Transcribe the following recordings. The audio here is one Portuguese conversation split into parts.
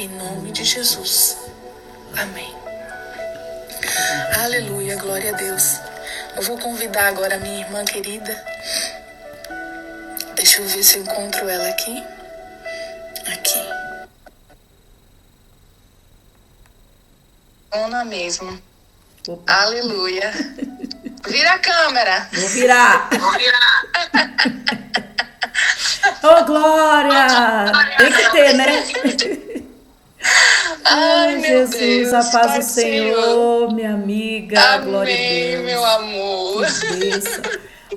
Em nome de Jesus. Amém. Aleluia, glória a Deus. Eu vou convidar agora a minha irmã querida. Deixa eu ver se eu encontro ela aqui. Aqui. Ona mesmo. Opa. Aleluia. Vira a câmera. Vou virar. Ô, Glória! Tem que ter, né? Ai, meu Jesus, Deus, a paz Pai do Senhor, minha amiga. Amém, Glória a Deus. meu amor. Que bênção.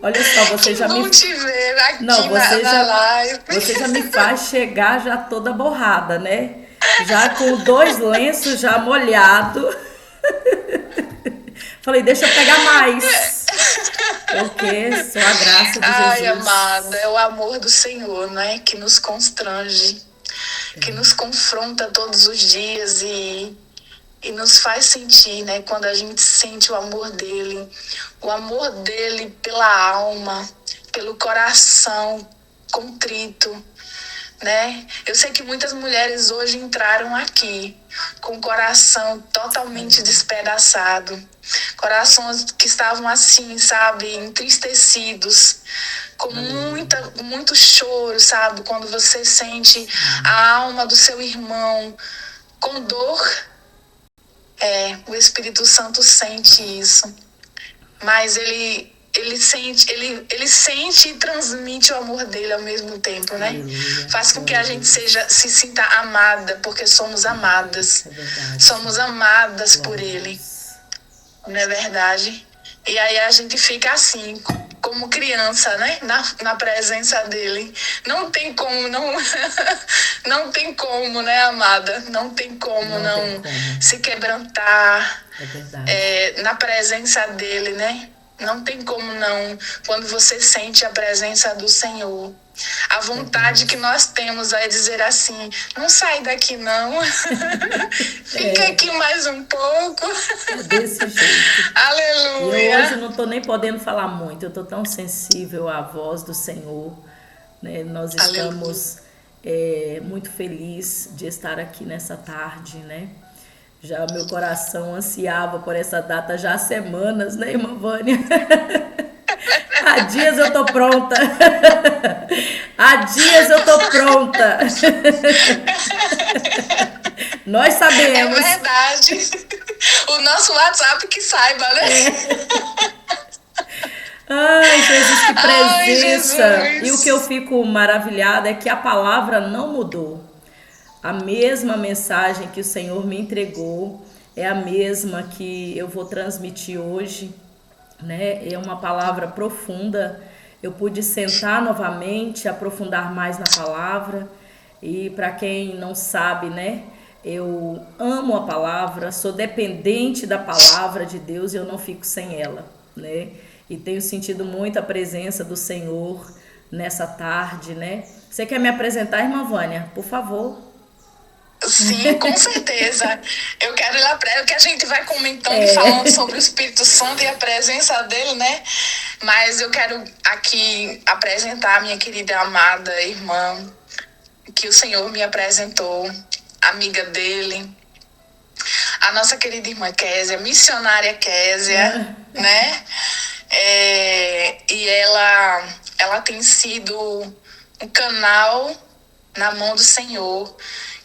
Olha só, você já me... Bom te ver aqui Não, você na já, live. você já me faz chegar já toda borrada, né? Já com 2 lenços já molhado. Falei, deixa eu pegar mais. Porque só a graça de Ai, Jesus. amada, é o amor do Senhor, né? Que nos constrange, que nos confronta todos os dias e nos faz sentir, né? Quando a gente sente o amor dele pela alma, pelo coração contrito, né? Eu sei que muitas mulheres hoje entraram aqui com o coração totalmente despedaçado, corações que estavam assim, sabe, entristecidos, com muito choro, sabe? Quando você sente a alma do seu irmão com dor, o Espírito Santo sente isso, mas ele sente e transmite o amor dele ao mesmo tempo, né? Aleluia. Faz com que a gente se sinta amada, porque somos amadas. É verdade. Somos amadas por Glória a ele, Deus. não é verdade? E aí a gente fica assim, como criança, né? Na presença dele. Não tem como, não tem como, né, amada? Não tem como não se quebrantar. É verdade. Na presença dele, né? Não tem como não, quando você sente a presença do Senhor. A vontade que nós temos é dizer assim, não sai daqui não, fica aqui mais um pouco. Desse jeito. Aleluia. E eu hoje não estou nem podendo falar muito, eu estou tão sensível à voz do Senhor, né? Nós estamos muito felizes de estar aqui nessa tarde, né? Já meu coração ansiava por essa data já há semanas, né, irmã Vânia? Há dias eu tô pronta. Há dias eu tô pronta. Nós sabemos. É verdade. O nosso WhatsApp que saiba, né? Ai, Jesus, que presença. Ai, Jesus. E o que eu fico maravilhada é que a palavra não mudou. A mesma mensagem que o Senhor me entregou é a mesma que eu vou transmitir hoje, né? É uma palavra profunda. Eu pude sentar novamente, aprofundar mais na palavra. E para quem não sabe, né? Eu amo a palavra, sou dependente da palavra de Deus e eu não fico sem ela, né? E tenho sentido muito a presença do Senhor nessa tarde, né? Você quer me apresentar, irmã Vânia? Por favor. Sim, com certeza. Eu quero ir lá para o que a gente vai comentando e falando sobre o Espírito Santo e a presença dele, né? Mas eu quero aqui apresentar a minha querida amada irmã, que o Senhor me apresentou, amiga dele, a nossa querida irmã Késia, missionária Késia, né? E ela tem sido um canal na mão do Senhor,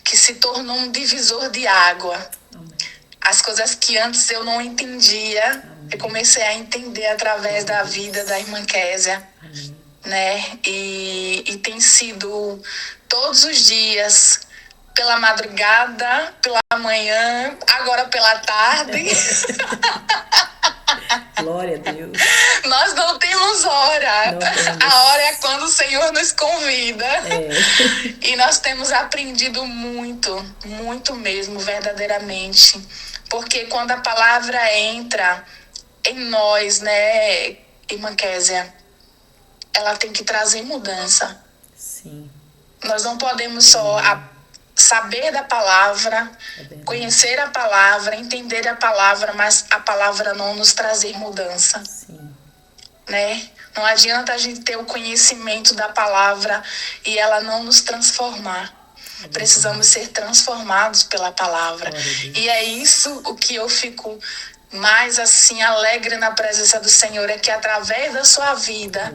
que se tornou um divisor de água. Amém. As coisas que antes eu não entendia, amém, eu comecei a entender através da vida da irmã Késia, amém, né? E tem sido todos os dias, pela madrugada, pela manhã, agora pela tarde. Glória a Deus. Nós não temos hora. Não temos. A hora é quando o Senhor nos convida. E nós temos aprendido muito, muito mesmo, verdadeiramente. Porque quando a palavra entra em nós, né, irmã Késia, ela tem que trazer mudança. Sim. Nós não podemos só saber da palavra, conhecer a palavra, entender a palavra, mas a palavra não nos trazer mudança. Sim. Né? Não adianta a gente ter o conhecimento da palavra e ela não nos transformar. Precisamos ser transformados pela palavra. E é isso o que eu fico mais assim alegre na presença do Senhor, é que através da sua vida,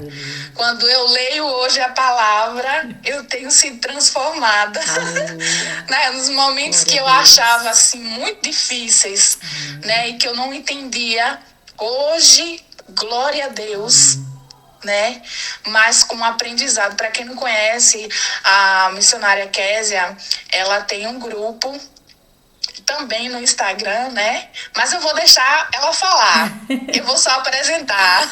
quando eu leio hoje a palavra, eu tenho sido transformada. Né? Nos momentos que eu achava assim muito difíceis, né, e que eu não entendia, hoje, glória a Deus, né? Mas com aprendizado. Para quem não conhece, a missionária Késia, ela tem um grupo também no Instagram, né? Mas eu vou deixar ela falar. Eu vou só apresentar.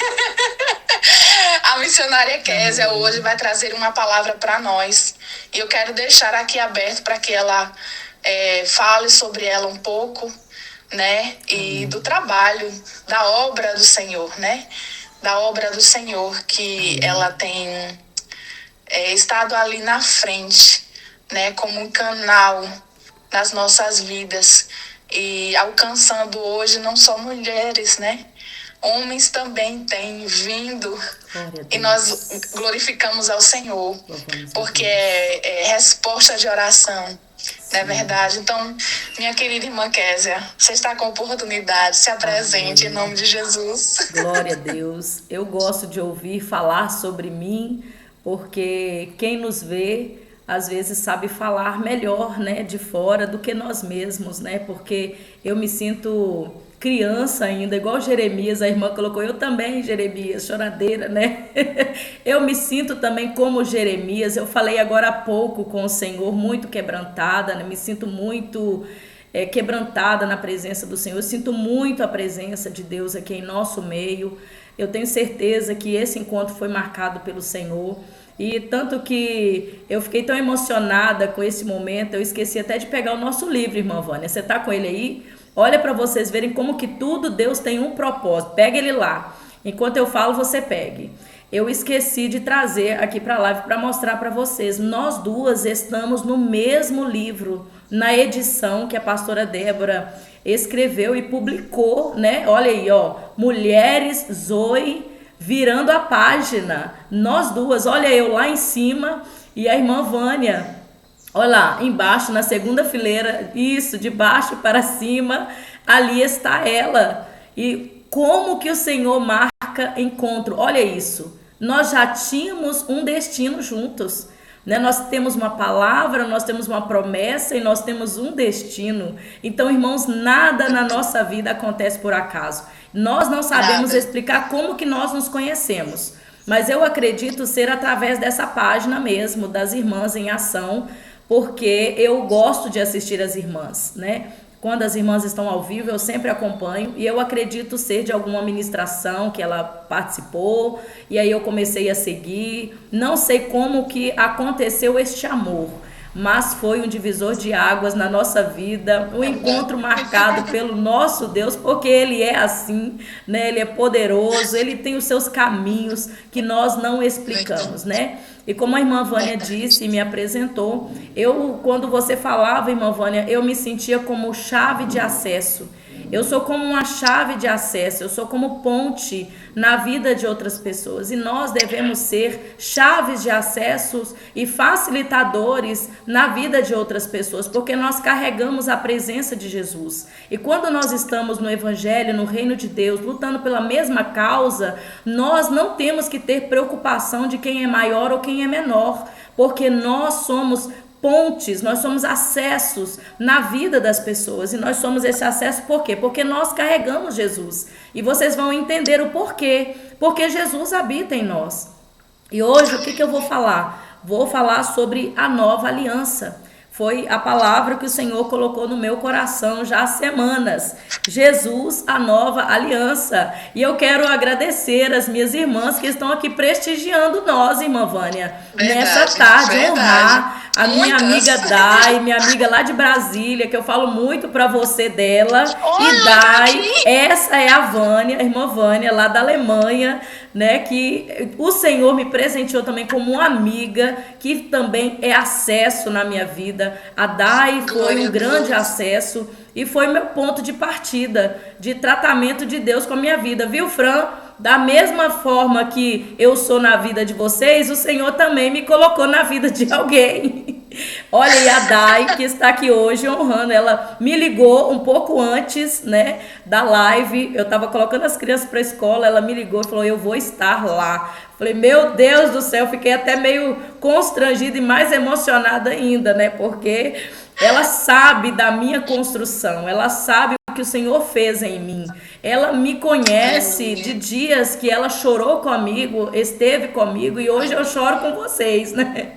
A missionária Késia hoje vai trazer uma palavra para nós. E eu quero deixar aqui aberto para que ela fale sobre ela um pouco, né? E do trabalho, da obra do Senhor, né? Da obra do Senhor, que ela tem estado ali na frente, né? Como um canal nas nossas vidas, e alcançando hoje não só mulheres, né? Homens também têm vindo, e nós glorificamos ao Senhor, porque é resposta de oração, não é verdade? Então, minha querida irmã Késia, você está com a oportunidade, se apresente em nome de Jesus. Glória a Deus. Eu gosto de ouvir falar sobre mim, porque quem nos vê às vezes sabe falar melhor, né, de fora do que nós mesmos, né? Porque eu me sinto criança ainda, igual Jeremias, a irmã colocou, eu também, Jeremias, choradeira, né? Eu me sinto também como Jeremias. Eu falei agora há pouco com o Senhor, muito quebrantada, né? Me sinto muito quebrantada na presença do Senhor. Eu sinto muito a presença de Deus aqui em nosso meio. Eu tenho certeza que esse encontro foi marcado pelo Senhor. E tanto que eu fiquei tão emocionada com esse momento, eu esqueci até de pegar o nosso livro, irmã Vânia. Você tá com ele aí? Olha para vocês verem como que tudo Deus tem um propósito. Pega ele lá. Enquanto eu falo, você pegue. Eu esqueci de trazer aqui para a live para mostrar para vocês. Nós duas estamos no mesmo livro, na edição que a pastora Débora escreveu e publicou, né? Olha aí, ó. Mulheres Zoe virando a página. Nós duas, olha eu lá em cima e a irmã Vânia, olha lá embaixo na segunda fileira, isso, de baixo para cima, ali está ela. E como que o Senhor marca encontro? Olha isso, nós já tínhamos um destino juntos, né? Nós temos uma palavra, nós temos uma promessa e nós temos um destino. Então, irmãos, nada na nossa vida acontece por acaso. Nós não sabemos explicar como que nós nos conhecemos, mas eu acredito ser através dessa página mesmo, das Irmãs em Ação, porque eu gosto de assistir as irmãs, né? Quando as irmãs estão ao vivo, eu sempre acompanho e eu acredito ser de alguma ministração que ela participou, e aí eu comecei a seguir. Não sei como que aconteceu este amor, mas foi um divisor de águas na nossa vida, um encontro marcado pelo nosso Deus, porque Ele é assim, né? Ele é poderoso, Ele tem os seus caminhos que nós não explicamos, né? E como a irmã Vânia disse e me apresentou, quando você falava, irmã Vânia, eu me sentia como chave de acesso. Eu sou como uma chave de acesso, eu sou como ponte na vida de outras pessoas. E nós devemos ser chaves de acessos e facilitadores na vida de outras pessoas, porque nós carregamos a presença de Jesus. E quando nós estamos no Evangelho, no Reino de Deus, lutando pela mesma causa, nós não temos que ter preocupação de quem é maior ou quem é menor, porque nós somos pontes, nós somos acessos na vida das pessoas, e nós somos esse acesso por quê? Porque nós carregamos Jesus, e vocês vão entender o porquê, porque Jesus habita em nós. E hoje o que eu vou falar? Vou falar sobre a nova aliança. Foi a palavra que o Senhor colocou no meu coração já há semanas. Jesus, a nova aliança. E eu quero agradecer as minhas irmãs que estão aqui prestigiando nós, irmã Vânia, nessa tarde. Honrar a minha amiga Dai, minha amiga lá de Brasília, que eu falo muito pra você dela. E Dai, essa é a Vânia, a irmã Vânia, lá da Alemanha, né, que o Senhor me presenteou também como uma amiga, que também é acesso na minha vida. A Dai foi um grande acesso e foi meu ponto de partida, de tratamento de Deus com a minha vida, viu, Fran? Da mesma forma que eu sou na vida de vocês, o Senhor também me colocou na vida de alguém. Olha, e a Dai, que está aqui hoje honrando, ela me ligou um pouco antes, né, da live. Eu estava colocando as crianças para a escola, ela me ligou e falou: eu vou estar lá. Falei: meu Deus do céu, fiquei até meio constrangida e mais emocionada ainda, né, porque ela sabe da minha construção, ela sabe o que o Senhor fez em mim. Ela me conhece de dias que ela chorou comigo, esteve comigo, e hoje eu choro com vocês, né?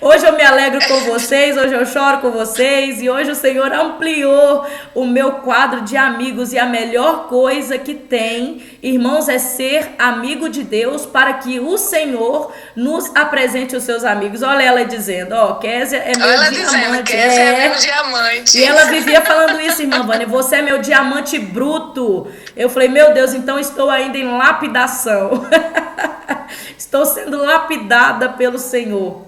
Hoje eu me alegro com vocês, hoje eu choro com vocês, e hoje o Senhor ampliou o meu quadro de amigos, e a melhor coisa que tem, irmãos, é ser amigo de Deus, para que o Senhor nos apresente os seus amigos. Olha ela dizendo: ó, Kézia é meu Ela diamante. dizendo, Kézia é meu diamante. E ela vivia falando isso, irmã Vânia: você é meu diamante bruto. Eu falei: meu Deus, então estou ainda em lapidação. Estou sendo lapidada pelo Senhor.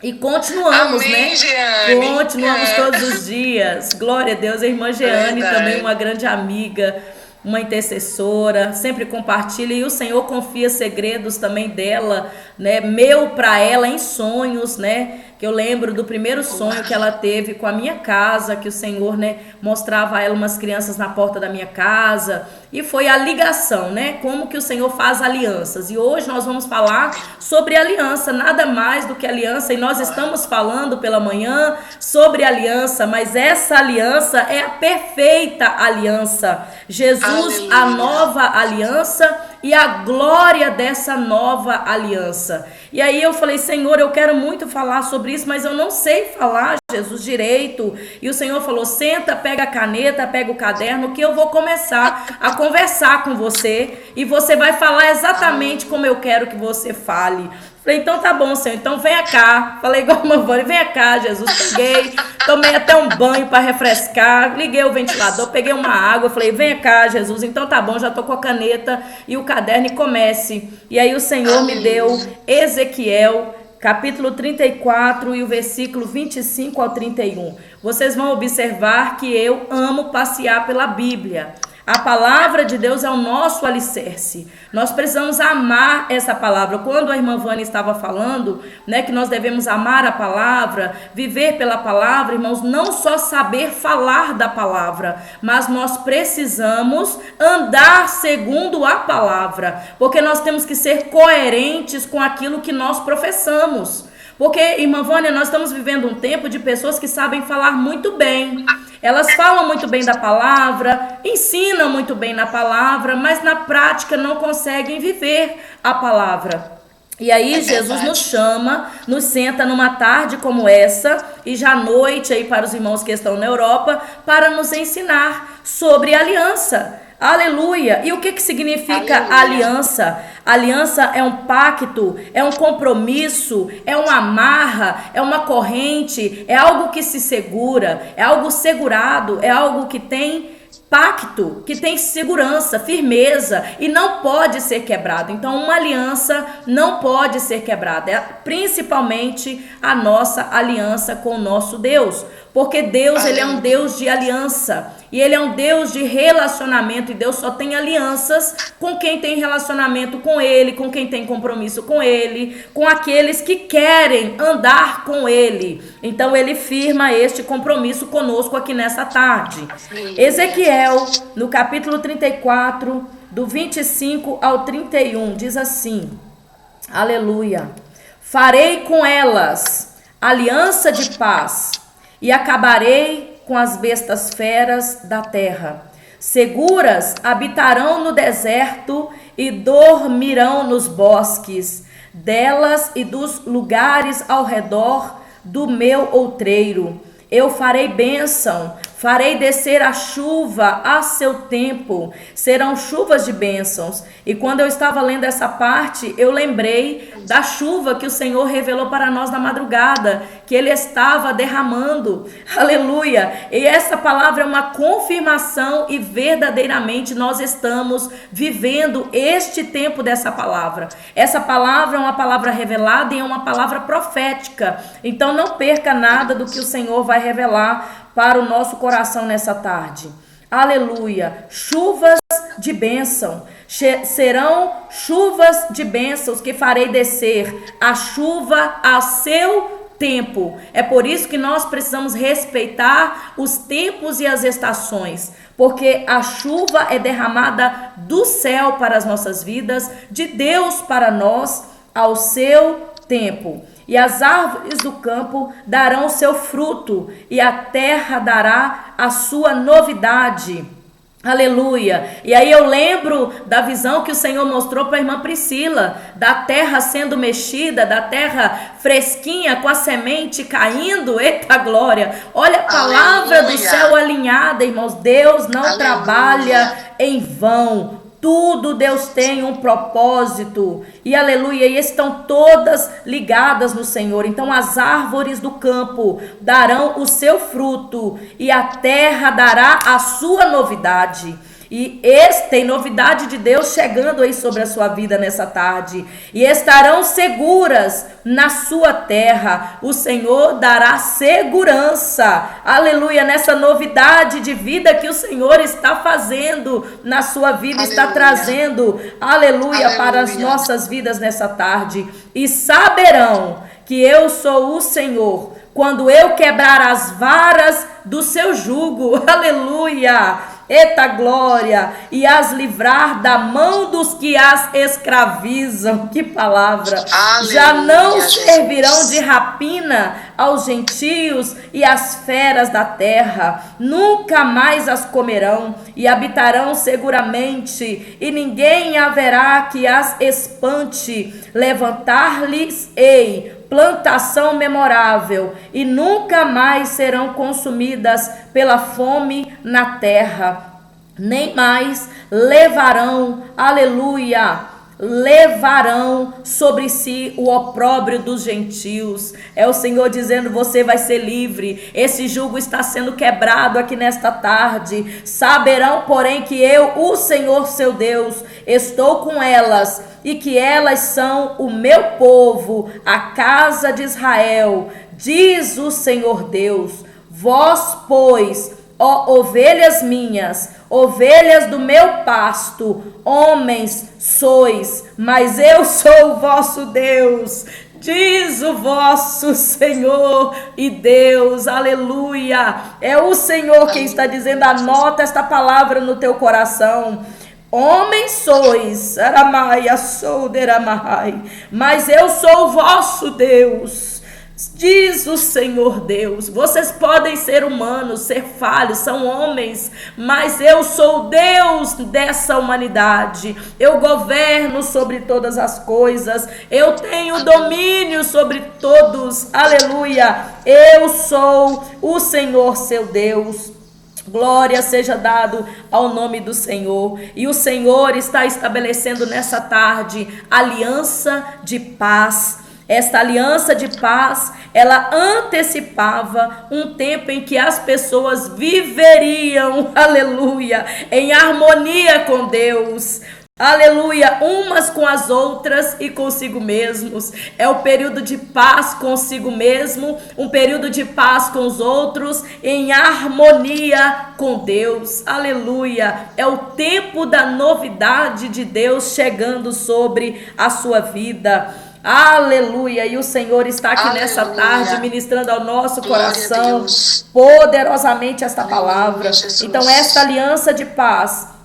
E continuamos, amém, né? Jeane. Continuamos todos os dias. Glória a Deus. A irmã Jeane também, uma grande amiga, uma intercessora, sempre compartilha, e o Senhor confia segredos também dela, né, meu para ela em sonhos, né, que eu lembro do primeiro sonho que ela teve com a minha casa, que o Senhor, né, mostrava a ela umas crianças na porta da minha casa, e foi a ligação, né, como que o Senhor faz alianças. E hoje nós vamos falar sobre aliança, nada mais do que aliança, e nós estamos falando pela manhã sobre aliança, mas essa aliança é a perfeita aliança. Jesus, a nova aliança e a glória dessa nova aliança. E aí eu falei: Senhor, eu quero muito falar sobre isso, mas eu não sei falar, Jesus, direito. E o Senhor falou: senta, pega a caneta, pega o caderno, que eu vou começar a conversar com você, e você vai falar exatamente como eu quero que você fale. Falei: então tá bom, Senhor, então venha cá. Falei igual uma Vânia: venha cá, Jesus. Peguei, tomei até um banho para refrescar, liguei o ventilador, peguei uma água, falei: venha cá, Jesus. Então tá bom, já tô com a caneta e o caderno, e comece. E aí o Senhor me deu Ezequiel, capítulo 34 e o versículo 25 ao 31. Vocês vão observar que eu amo passear pela Bíblia. A palavra de Deus é o nosso alicerce. Nós precisamos amar essa palavra. Quando a irmã Vânia estava falando, né, que nós devemos amar a palavra, viver pela palavra, irmãos, não só saber falar da palavra, mas nós precisamos andar segundo a palavra, porque nós temos que ser coerentes com aquilo que nós professamos. Porque, irmã Vânia, nós estamos vivendo um tempo de pessoas que sabem falar muito bem. Elas falam muito bem da palavra, ensinam muito bem na palavra, mas na prática não conseguem viver a palavra. E aí Jesus nos chama, nos senta numa tarde como essa, e já à noite aí para os irmãos que estão na Europa, para nos ensinar sobre aliança. Aleluia! E o que significa aliança? Aliança é um pacto, é um compromisso, é uma amarra, é uma corrente, é algo que se segura, é algo segurado, é algo que tem pacto, que tem segurança, firmeza, e não pode ser quebrado. Então uma aliança não pode ser quebrada, principalmente a nossa aliança com o nosso Deus, porque Deus, ele é um Deus de aliança, e ele é um Deus de relacionamento, e Deus só tem alianças com quem tem relacionamento com ele, com quem tem compromisso com ele, com aqueles que querem andar com ele. Então ele firma este compromisso conosco aqui nessa tarde. Ezequiel, no capítulo 34, do 25 ao 31, diz assim: aleluia: farei com elas aliança de paz, e acabarei com as bestas feras da terra. Seguras habitarão no deserto e dormirão nos bosques delas e dos lugares ao redor do meu outreiro. Eu farei bênção, farei descer a chuva a seu tempo, serão chuvas de bênçãos. E quando eu estava lendo essa parte, eu lembrei da chuva que o Senhor revelou para nós na madrugada, que Ele estava derramando, aleluia. E essa palavra é uma confirmação, e verdadeiramente nós estamos vivendo este tempo dessa palavra. Essa palavra é uma palavra revelada e é uma palavra profética. Então não perca nada do que o Senhor vai revelar para o nosso coração nessa tarde. Aleluia. Chuvas de bênção. Serão chuvas de bênçãos que farei descer a chuva a seu tempo. É por isso que nós precisamos respeitar os tempos e as estações, porque a chuva é derramada do céu para as nossas vidas, de Deus para nós, ao seu tempo. E as árvores do campo darão o seu fruto, e a terra dará a sua novidade. Aleluia. E aí eu lembro da visão que o Senhor mostrou para a irmã Priscila, da terra sendo mexida, da terra fresquinha, com a semente caindo. Eita glória. Olha a palavra do céu alinhada, irmãos. Deus não trabalha em vão. Tudo Deus tem um propósito, e aleluia, e estão todas ligadas no Senhor. Então as árvores do campo darão o seu fruto, e a terra dará a sua novidade. E tem novidade de Deus chegando aí sobre a sua vida nessa tarde. E estarão seguras na sua terra. O Senhor dará segurança. Aleluia, nessa novidade de vida que o Senhor está fazendo na sua vida, aleluia, está trazendo, aleluia, para as nossas vidas nessa tarde. E saberão que eu sou o Senhor quando eu quebrar as varas do seu jugo. Aleluia. Eita glória, e as livrar da mão dos que as escravizam. Que palavra. Aleluia, já não servirão de rapina aos gentios e às feras da terra, nunca mais as comerão, e habitarão seguramente, e ninguém haverá que as espante. Levantar-lhes-ei plantação memorável, e nunca mais serão consumidas pela fome na terra, nem mais levarão, aleluia, levarão sobre si o opróbrio dos gentios. É o Senhor dizendo: você vai ser livre. Esse jugo está sendo quebrado aqui nesta tarde. Saberão, porém, que eu, o Senhor seu Deus, estou com elas, e que elas são o meu povo, a casa de Israel, diz o Senhor Deus. Vós, pois, ó ovelhas minhas, ovelhas do meu pasto, homens sois, mas eu sou o vosso Deus, diz o vosso Senhor e Deus. Aleluia. É o Senhor quem está dizendo. Anota esta palavra no teu coração. Homens sois, mas eu sou o vosso Deus, diz o Senhor Deus. Vocês podem ser humanos, ser falhos, são homens, mas eu sou Deus dessa humanidade. Eu governo sobre todas as coisas, eu tenho domínio sobre todos. Aleluia. Eu sou o Senhor seu Deus. Glória seja dado ao nome do Senhor. E o Senhor está estabelecendo nessa tarde aliança de paz. Esta aliança de paz, ela antecipava um tempo em que as pessoas viveriam, aleluia, em harmonia com Deus. Aleluia, umas com as outras e consigo mesmos. É o período de paz consigo mesmo, um período de paz com os outros, em harmonia com Deus. Aleluia, é o tempo da novidade de Deus chegando sobre a sua vida. Aleluia, e o Senhor está aqui, aleluia, nessa tarde ministrando ao nosso coração poderosamente esta palavra. Então esta aliança de paz,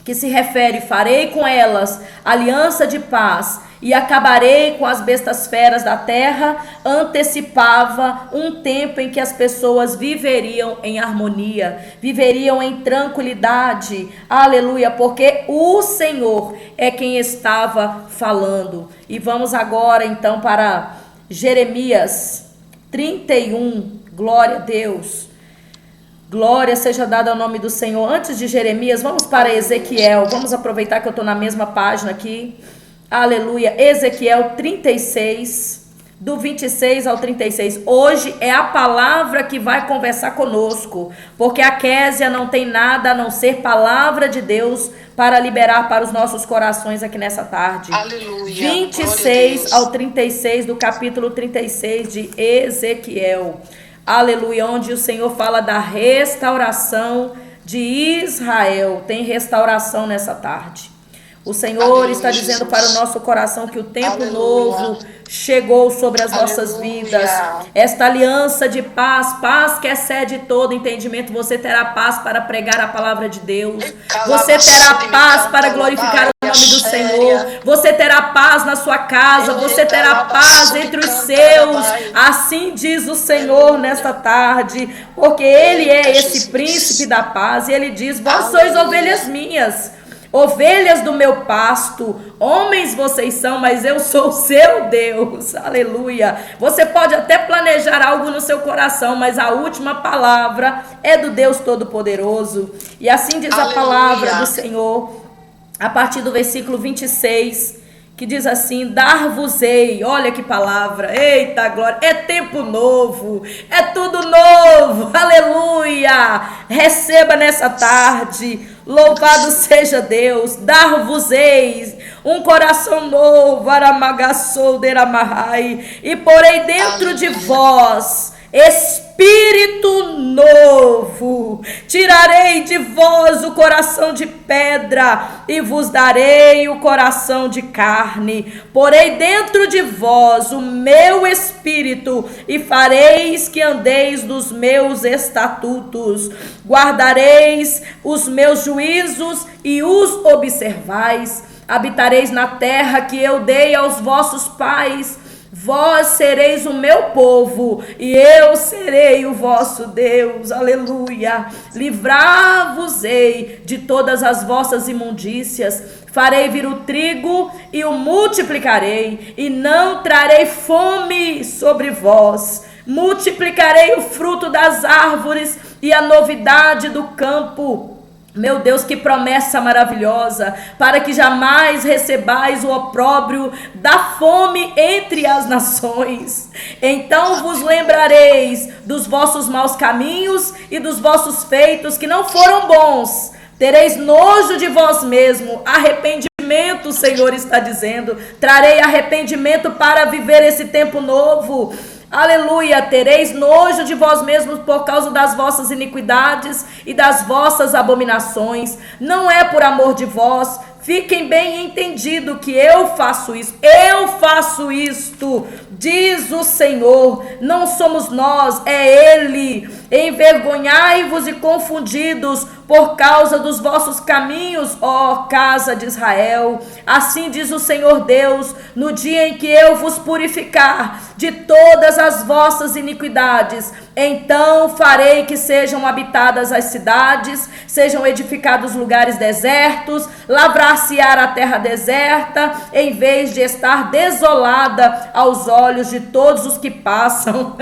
que se refere: farei com elas aliança de paz e acabarei com as bestas feras da terra, antecipava um tempo em que as pessoas viveriam em harmonia, viveriam em tranquilidade. Aleluia, porque o Senhor é quem estava falando. E vamos agora então para Jeremias 31, glória a Deus. Glória seja dada ao nome do Senhor. Antes de Jeremias, vamos para Ezequiel. Vamos aproveitar que eu estou na mesma página aqui. Aleluia. Ezequiel 36, do 26 ao 36. Hoje é a palavra que vai conversar conosco, porque a Késia não tem nada a não ser palavra de Deus para liberar para os nossos corações aqui nessa tarde. Aleluia. 26 ao 36 do capítulo 36 de Ezequiel. Aleluia, onde o Senhor fala da restauração de Israel. Tem restauração nessa tarde. O Senhor está dizendo para o nosso coração que o tempo novo chegou sobre as nossas vidas. Esta aliança de paz, paz que excede todo entendimento, você terá paz para pregar a palavra de Deus. Você terá paz para glorificar o nome do Senhor. Você terá paz na sua casa. Você terá paz entre os seus. Assim diz o Senhor nesta tarde, porque Ele é esse príncipe da paz. E Ele diz: vós sois ovelhas minhas, ovelhas do meu pasto. Homens vocês são, mas eu sou o seu Deus. Aleluia. Você pode até planejar algo no seu coração, mas a última palavra é do Deus Todo-Poderoso. E assim diz a palavra do Senhor, a partir do versículo 26, que diz assim: dar-vos-ei. Olha que palavra, eita glória, é tempo novo, é tudo novo, aleluia. Receba nessa tarde, louvado seja Deus. Dar-vos-eis um coração novo, aramagasou deramahai, e porei dentro de vós espírito novo. Tirarei de vós o coração de pedra e vos darei o coração de carne. Porei dentro de vós o meu espírito e fareis que andeis nos meus estatutos. Guardareis os meus juízos e os observais. Habitareis na terra que eu dei aos vossos pais. Vós sereis o meu povo e eu serei o vosso Deus. Aleluia. Livrar-vos-ei de todas as vossas imundícias. Farei vir o trigo e o multiplicarei, e não trarei fome sobre vós. Multiplicarei o fruto das árvores e a novidade do campo. Meu Deus, que promessa maravilhosa, para que jamais recebais o opróbrio da fome entre as nações. Então vos lembrareis dos vossos maus caminhos e dos vossos feitos que não foram bons. Tereis nojo de vós mesmo, arrependimento, o Senhor está dizendo. Trarei arrependimento para viver esse tempo novo. Aleluia, tereis nojo de vós mesmos por causa das vossas iniquidades e das vossas abominações. Não é por amor de vós. Fiquem bem entendido que eu faço isso. Eu faço isto, diz o Senhor. Não somos nós, é Ele. Envergonhai-vos e confundidos por causa dos vossos caminhos, ó casa de Israel. Assim diz o Senhor Deus: no dia em que eu vos purificar de todas as vossas iniquidades, então farei que sejam habitadas as cidades, sejam edificados lugares desertos, lavrar-se-á a terra deserta, em vez de estar desolada aos olhos de todos os que passam.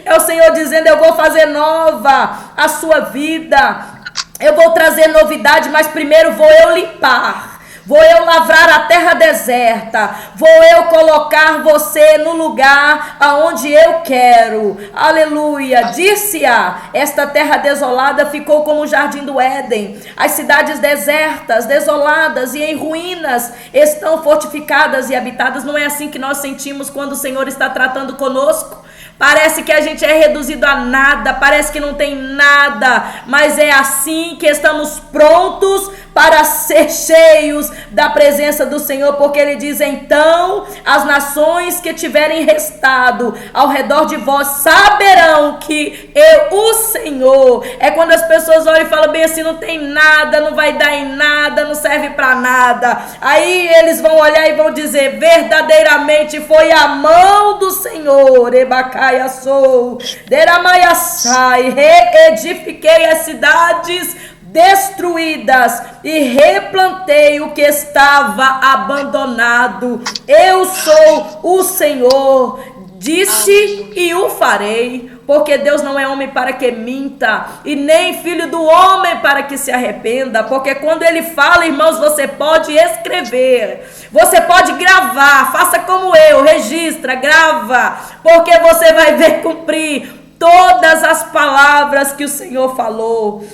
É o Senhor dizendo: eu vou fazer nova a sua vida. Eu vou trazer novidade, mas primeiro vou eu limpar. Vou eu lavrar a terra deserta. Vou eu colocar você no lugar aonde eu quero. Aleluia. Disse-a: esta terra desolada ficou como o jardim do Éden. As cidades desertas, desoladas e em ruínas estão fortificadas e habitadas. Não é assim que nós sentimos quando o Senhor está tratando conosco? Parece que a gente é reduzido a nada, parece que não tem nada, mas é assim que estamos prontos para ser cheios da presença do Senhor, porque Ele diz: então as nações que tiverem restado ao redor de vós saberão que eu, o Senhor. É quando as pessoas olham e falam bem assim: não tem nada, não vai dar em nada, não serve para nada. Aí eles vão olhar e vão dizer: verdadeiramente foi a mão do Senhor. Ebacaia sou, deramaiaçai, reedifiquei as cidades destruídas e replantei o que estava abandonado. Eu sou o Senhor, disse e o farei. Porque Deus não é homem para que minta, e nem filho do homem para que se arrependa. Porque quando Ele fala, irmãos, você pode escrever, você pode gravar, faça como eu, registra, grava, porque você vai ver cumprir todas as palavras que o Senhor falou.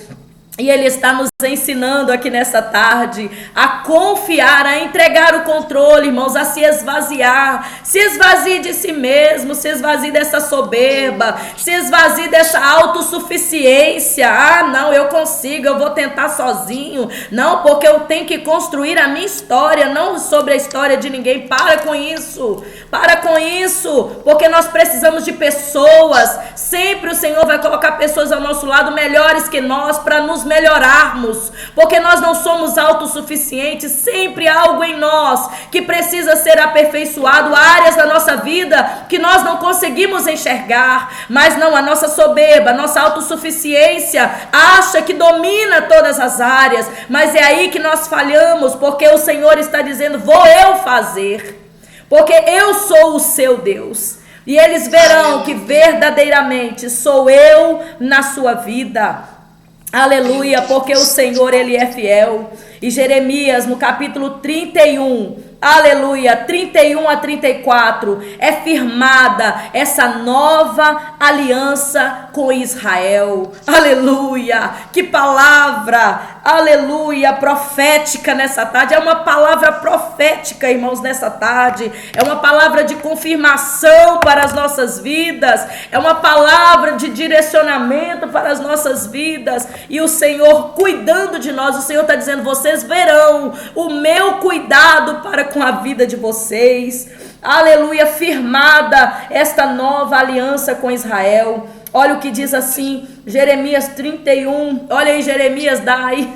E Ele está nos ensinando aqui nessa tarde a confiar, a entregar o controle, irmãos, a se esvaziar. Se esvazie de si mesmo, se esvazie dessa soberba, se esvazie dessa autossuficiência. Ah, não, eu consigo, eu vou tentar sozinho. Não, porque eu tenho que construir a minha história, não sobre a história de ninguém. Para com isso, porque nós precisamos de pessoas. Sempre o Senhor vai colocar pessoas ao nosso lado melhores que nós para nos melhorarmos, porque nós não somos autossuficientes. Sempre há algo em nós que precisa ser aperfeiçoado, áreas da nossa vida que nós não conseguimos enxergar, mas não, a nossa soberba, a nossa autossuficiência acha que domina todas as áreas, mas é aí que nós falhamos, porque o Senhor está dizendo: vou eu fazer, porque eu sou o seu Deus. E eles verão que verdadeiramente sou eu na sua vida. Aleluia, porque o Senhor, Ele é fiel. E Jeremias, no capítulo 31, aleluia, 31 a 34, é firmada essa nova aliança com Israel. Aleluia, que palavra, aleluia, profética nessa tarde. É uma palavra profética, irmãos, nessa tarde. É uma palavra de confirmação para as nossas vidas. É uma palavra de direcionamento para as nossas vidas. E o Senhor cuidando de nós. O Senhor está dizendo: vocês verão o meu cuidado para com a vida de vocês. Aleluia, firmada esta nova aliança com Israel. Olha o que diz assim, Jeremias 31. Olha aí, Jeremias, dá aí.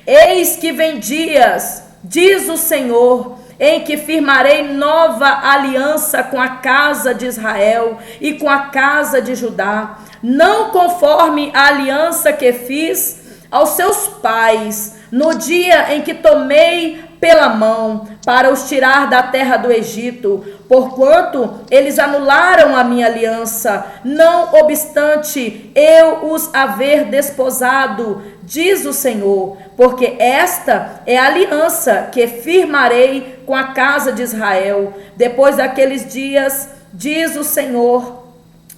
Eis que vem dias, diz o Senhor, em que firmarei nova aliança com a casa de Israel e com a casa de Judá, não conforme a aliança que fiz aos seus pais, no dia em que tomei pela mão para os tirar da terra do Egito, porquanto eles anularam a minha aliança, não obstante eu os haver desposado, diz o Senhor, porque esta é a aliança que firmarei com a casa de Israel. Depois daqueles dias, diz o Senhor,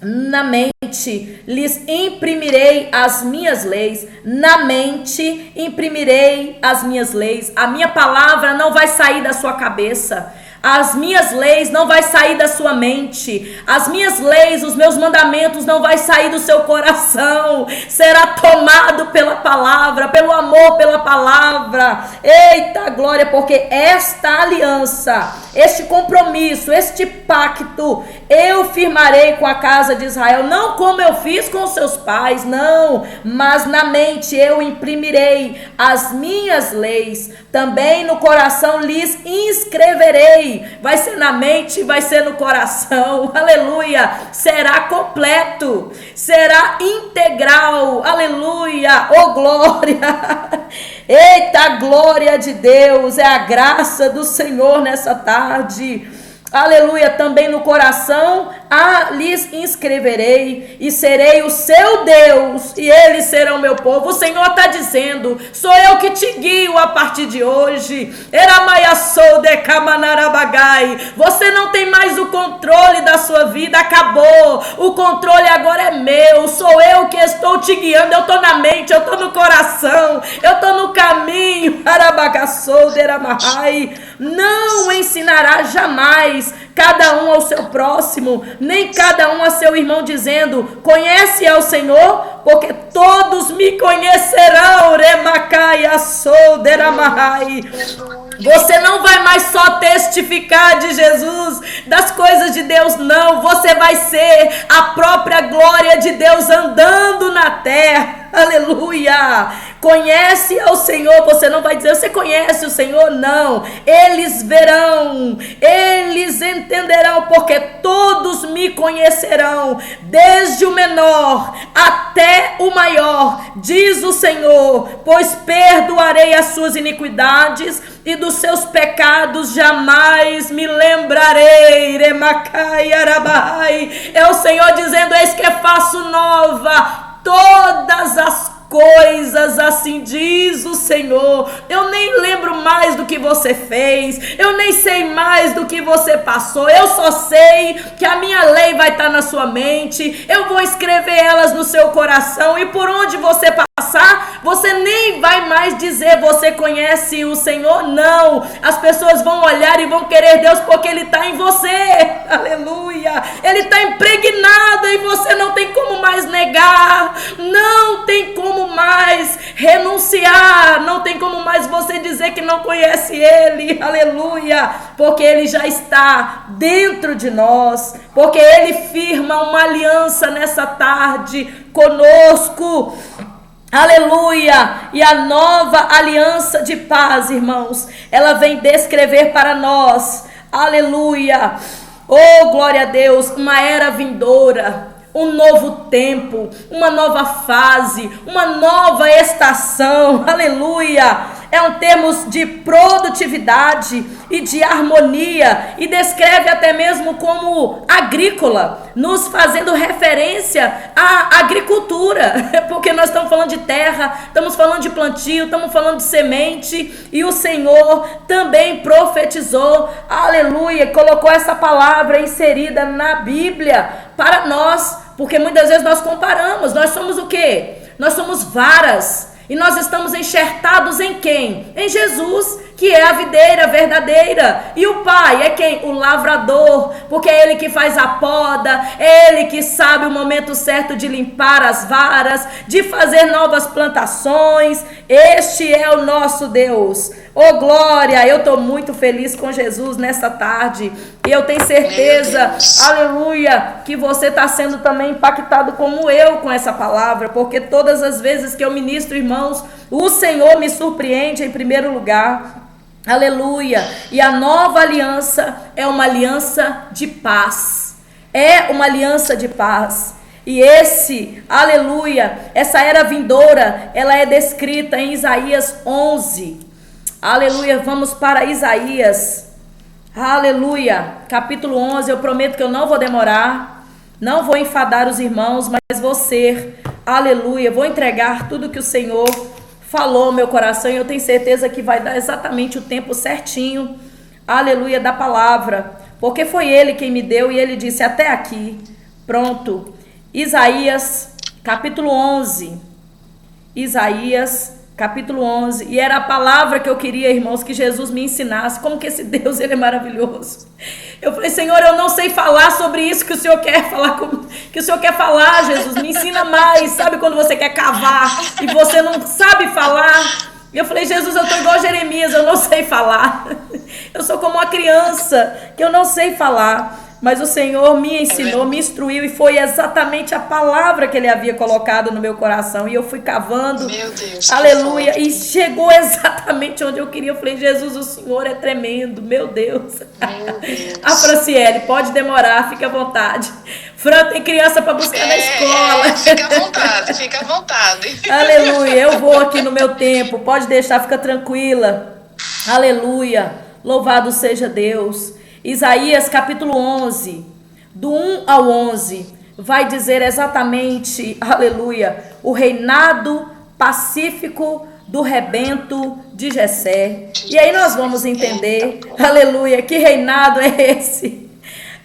na mente lhes imprimirei as minhas leis. Na mente imprimirei as minhas leis. A minha palavra não vai sair da sua cabeça. As minhas leis não vai sair da sua mente. As minhas leis, os meus mandamentos não vai sair do seu coração. Será tomado pela palavra, pelo amor pela palavra. Eita glória, porque esta aliança, este compromisso, este pacto, eu firmarei com a casa de Israel, não como eu fiz com os seus pais, não, mas na mente eu imprimirei as minhas leis, também no coração lhes inscreverei. Vai ser na mente, vai ser no coração, aleluia, será completo, será integral, aleluia, oh glória, eita glória de Deus, é a graça do Senhor nessa tarde. Aleluia, também no coração lhes inscreverei e serei o seu Deus e eles serão meu povo. O Senhor está dizendo: sou eu que te guio a partir de hoje. Você não tem mais o controle da sua vida, acabou. O controle agora é meu. Sou eu que estou te guiando. Eu estou na mente, eu estou no coração, eu estou no caminho. Não ensinará jamais cada um ao seu próximo, nem cada um a seu irmão, dizendo: conhece ao Senhor, porque todos me conhecerão. Você não vai mais só testificar de Jesus, das coisas de Deus, não. Você vai ser a própria glória de Deus andando na terra. Aleluia! Conhece ao Senhor. Você não vai dizer: você conhece o Senhor? Não. Eles verão, eles entenderão, porque todos me conhecerão, desde o menor até o maior, diz o Senhor, pois perdoarei as suas iniquidades e dos seus pecados jamais me lembrarei. É o Senhor dizendo: eis que faço nova todas as coisas, assim diz o Senhor. Eu nem lembro mais do que você fez, eu nem sei mais do que você passou. Eu só sei que a minha lei vai estar na sua mente, eu vou escrever elas no seu coração, e por onde você passar, passar, você nem vai mais dizer, você conhece o Senhor? Não. As pessoas vão olhar e vão querer Deus porque Ele está em você. Aleluia. Ele está impregnado e você não tem como mais negar. Não tem como mais renunciar. Não tem como mais você dizer que não conhece Ele. Aleluia. Porque Ele já está dentro de nós. Porque Ele firma uma aliança nessa tarde conosco. Aleluia! E a nova aliança de paz, irmãos, ela vem descrever para nós, aleluia, oh glória a Deus, uma era vindoura, um novo tempo, uma nova fase, uma nova estação, aleluia. É um termo de produtividade e de harmonia, e descreve até mesmo como agrícola, nos fazendo referência à agricultura, porque nós estamos falando de terra, estamos falando de plantio, estamos falando de semente, e o Senhor também profetizou, aleluia, colocou essa palavra inserida na Bíblia para nós, porque muitas vezes nós comparamos, nós somos o quê? Nós somos varas. E nós estamos enxertados em quem? Em Jesus, que é a videira verdadeira. E o Pai é quem? O lavrador, porque é Ele que faz a poda, é Ele que sabe o momento certo de limpar as varas, de fazer novas plantações. Este é o nosso Deus. Oh glória, eu estou muito feliz com Jesus nessa tarde. E eu tenho certeza, aleluia, que você está sendo também impactado como eu com essa palavra, porque todas as vezes que eu ministro, irmãos, o Senhor me surpreende em primeiro lugar. Aleluia. E a nova aliança é uma aliança de paz. É uma aliança de paz. E aleluia, essa era vindoura, ela é descrita em Isaías 11. Aleluia, vamos para Isaías. Aleluia, capítulo 11, eu prometo que eu não vou demorar, não vou enfadar os irmãos, mas vou ser, aleluia, vou entregar tudo que o Senhor falou ao meu coração, e eu tenho certeza que vai dar exatamente o tempo certinho, aleluia, da palavra, porque foi Ele quem me deu, e Ele disse até aqui, pronto. Isaías, capítulo 11, Isaías, capítulo 11, e era a palavra que eu queria, irmãos, que Jesus me ensinasse, como que esse Deus, Ele é maravilhoso. Eu falei, Senhor, eu não sei falar sobre isso que o Senhor quer falar, que o Senhor quer falar, Jesus, me ensina mais, sabe quando você quer cavar, e você não sabe falar, e eu falei, Jesus, eu estou igual Jeremias, eu não sei falar, eu sou como uma criança, que eu não sei falar, mas o Senhor me ensinou, me instruiu, e foi exatamente a palavra que Ele havia colocado no meu coração, e eu fui cavando, meu Deus, aleluia, e chegou exatamente onde eu queria. Eu falei, Jesus, o Senhor é tremendo, meu Deus. A Franciele, pode demorar, fica à vontade. Fran, tem criança para buscar na escola. Fica à vontade, fica à vontade. Aleluia, eu vou aqui no meu tempo, pode deixar, fica tranquila. Aleluia, louvado seja Deus. Isaías capítulo 11, do 1 ao 11, vai dizer exatamente, aleluia, o reinado pacífico do rebento de Jessé. E aí nós vamos entender, aleluia, que reinado é esse?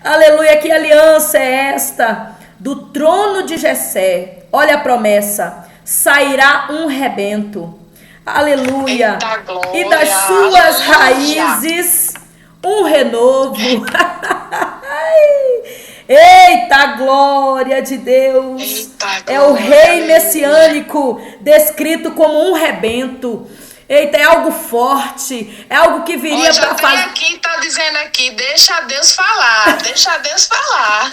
Aleluia, que aliança é esta? Do trono de Jessé, olha a promessa, sairá um rebento, aleluia, glória, e das suas aleluia. raízes um renovo. Eita, glória de Deus. Eita, é o glória, rei aleluia. messiânico descrito como um rebento. Eita, é algo forte, é algo que viria para fazer. Aqui tá dizendo aqui, deixa Deus falar, deixa Deus falar.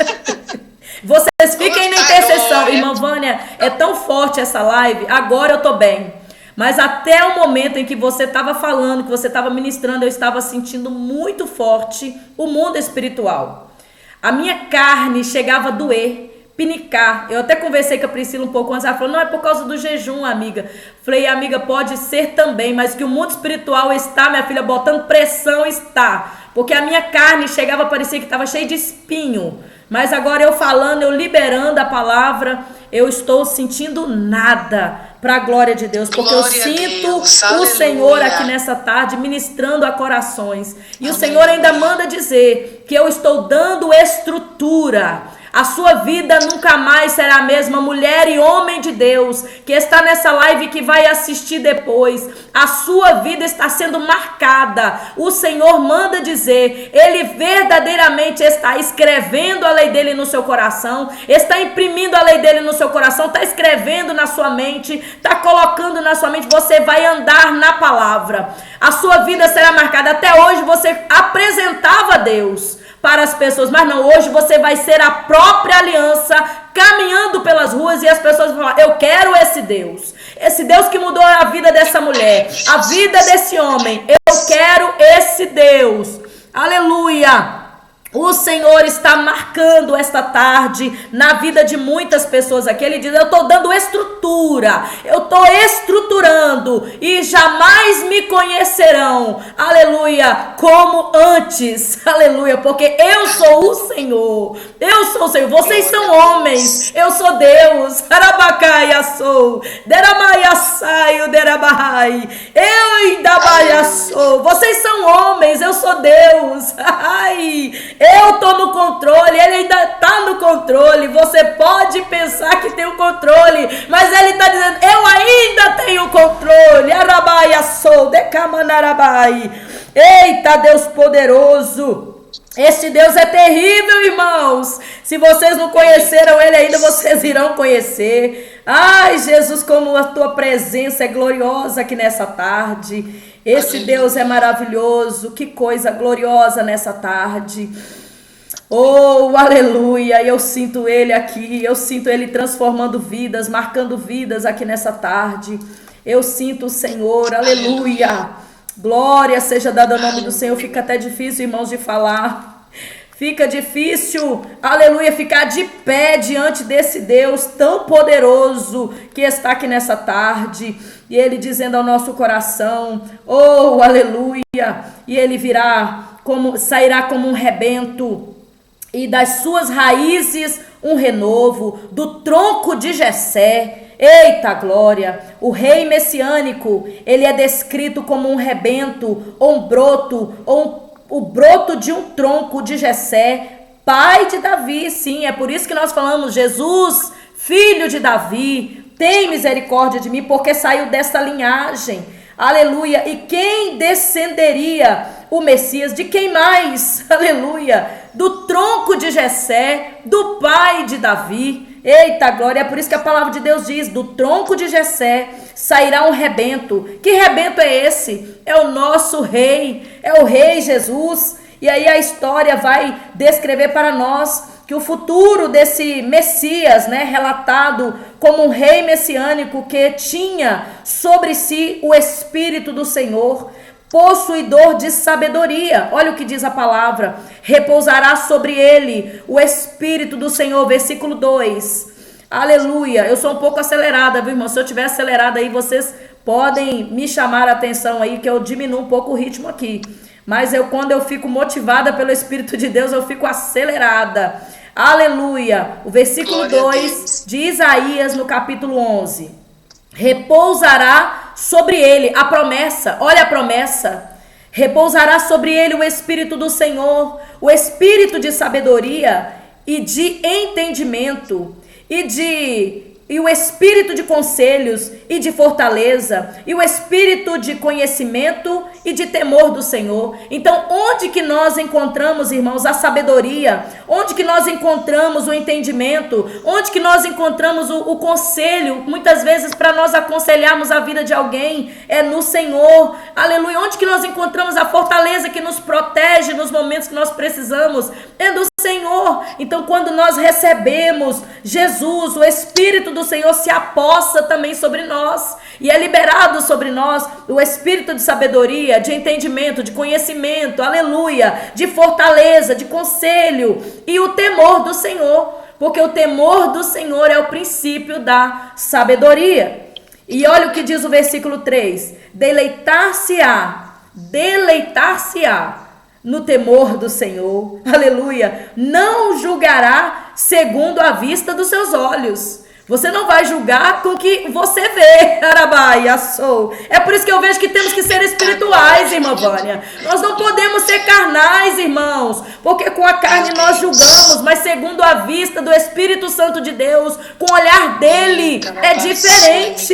Vocês fiquem na intercessão, irmã Vânia, é tão forte essa live, agora eu tô bem. Mas até o momento em que você estava falando, que você estava ministrando, eu estava sentindo muito forte o mundo espiritual. A minha carne chegava a doer, pinicar. Eu até conversei com a Priscila um pouco antes, ela falou, não, é por causa do jejum, amiga. Falei, amiga, pode ser também, mas que o mundo espiritual está, minha filha, botando pressão, está. Porque a minha carne chegava a parecer que estava cheia de espinho. Mas agora eu falando, eu liberando a palavra, eu estou sentindo nada para a glória de Deus, porque glória eu sinto o Senhor aqui nessa tarde ministrando a corações. E amém. O Senhor ainda manda dizer que eu estou dando estrutura. A sua vida nunca mais será a mesma, mulher e homem de Deus, que está nessa live e que vai assistir depois. A sua vida está sendo marcada. O Senhor manda dizer, Ele verdadeiramente está escrevendo a lei dele no seu coração, está imprimindo a lei dele no seu coração, está escrevendo na sua mente, está colocando na sua mente. Você vai andar na palavra. A sua vida será marcada. Até hoje você apresentava Deus para as pessoas, mas não, hoje você vai ser a própria aliança, caminhando pelas ruas e as pessoas vão falar, eu quero esse Deus que mudou a vida dessa mulher, a vida desse homem, eu quero esse Deus, aleluia. O Senhor está marcando esta tarde na vida de muitas pessoas aqui. Ele diz, eu estou dando estrutura, eu estou estruturando e jamais me conhecerão, aleluia, como antes, aleluia, porque eu sou o Senhor, vocês são homens, eu sou Deus, arabacaia sou, deramaia saio, derabahai, eu ainda sou, vocês são homens, eu sou Deus, ai, eu estou no controle, ele ainda está no controle. Você pode pensar que tem o controle, mas ele está dizendo, eu ainda tenho o controle. Arabaia sou, decamanarabai. Eita, Deus poderoso. Este Deus é terrível, irmãos. Se vocês não conheceram ele ainda, vocês irão conhecer. Ai, Jesus, como a tua presença é gloriosa aqui nessa tarde. Esse Deus é maravilhoso, que coisa gloriosa nessa tarde. Oh, aleluia, eu sinto ele aqui, eu sinto ele transformando vidas, marcando vidas aqui nessa tarde. Eu sinto o Senhor, aleluia. Glória seja dada ao nome do Senhor. Fica até difícil, irmãos, de falar. Fica difícil, aleluia, ficar de pé diante desse Deus tão poderoso que está aqui nessa tarde. E ele dizendo ao nosso coração, oh, aleluia, e ele sairá como um rebento, e das suas raízes um renovo, do tronco de Jessé. Eita glória, o rei messiânico, ele é descrito como um rebento, ou um broto, ou o broto de um tronco de Jessé, pai de Davi. Sim, é por isso que nós falamos, Jesus, filho de Davi, tem misericórdia de mim, porque saiu dessa linhagem, aleluia. E quem descenderia o Messias? De quem mais? Aleluia, do tronco de Jessé, do pai de Davi. Eita glória, é por isso que a palavra de Deus diz, do tronco de Jessé sairá um rebento. Que rebento é esse? É o nosso rei, é o rei Jesus. E aí a história vai descrever para nós que o futuro desse Messias, relatado como um rei messiânico que tinha sobre si o Espírito do Senhor, possuidor de sabedoria. Olha o que diz a palavra, repousará sobre ele o Espírito do Senhor, versículo 2, aleluia. Eu sou um pouco acelerada, viu, irmão? Se eu estiver acelerada aí, vocês podem me chamar a atenção aí, que eu diminuo um pouco o ritmo aqui, mas quando eu fico motivada pelo Espírito de Deus, eu fico acelerada, aleluia. O versículo 2 de Isaías, no capítulo 11, repousará sobre ele, a promessa, olha a promessa, repousará sobre ele o Espírito do Senhor, o Espírito de sabedoria e de entendimento, e o Espírito de conselhos e de fortaleza, e o Espírito de conhecimento e de temor do Senhor. Então, onde que nós encontramos, irmãos, a sabedoria? Onde que nós encontramos o entendimento? Onde que nós encontramos o conselho? Muitas vezes, para nós aconselharmos a vida de alguém, é no Senhor. Aleluia. Onde que nós encontramos a fortaleza que nos protege nos momentos que nós precisamos? É do Senhor. Então, quando nós recebemos Jesus, o Espírito do Senhor se apossa também sobre nós, e é liberado sobre nós o Espírito de sabedoria, de entendimento, de conhecimento, aleluia, de fortaleza, de conselho, e o temor do Senhor, porque o temor do Senhor é o princípio da sabedoria. E olha o que diz o versículo 3, deleitar-se-á no temor do Senhor, aleluia, não julgará segundo a vista dos seus olhos. Você não vai julgar com o que você vê, Arabaia, sou. É por isso que eu vejo que temos que ser espirituais, irmã Vânia. Nós não podemos ser carnais, irmãos, porque com a carne nós julgamos, mas segundo a vista do Espírito Santo de Deus, com o olhar dele, é diferente.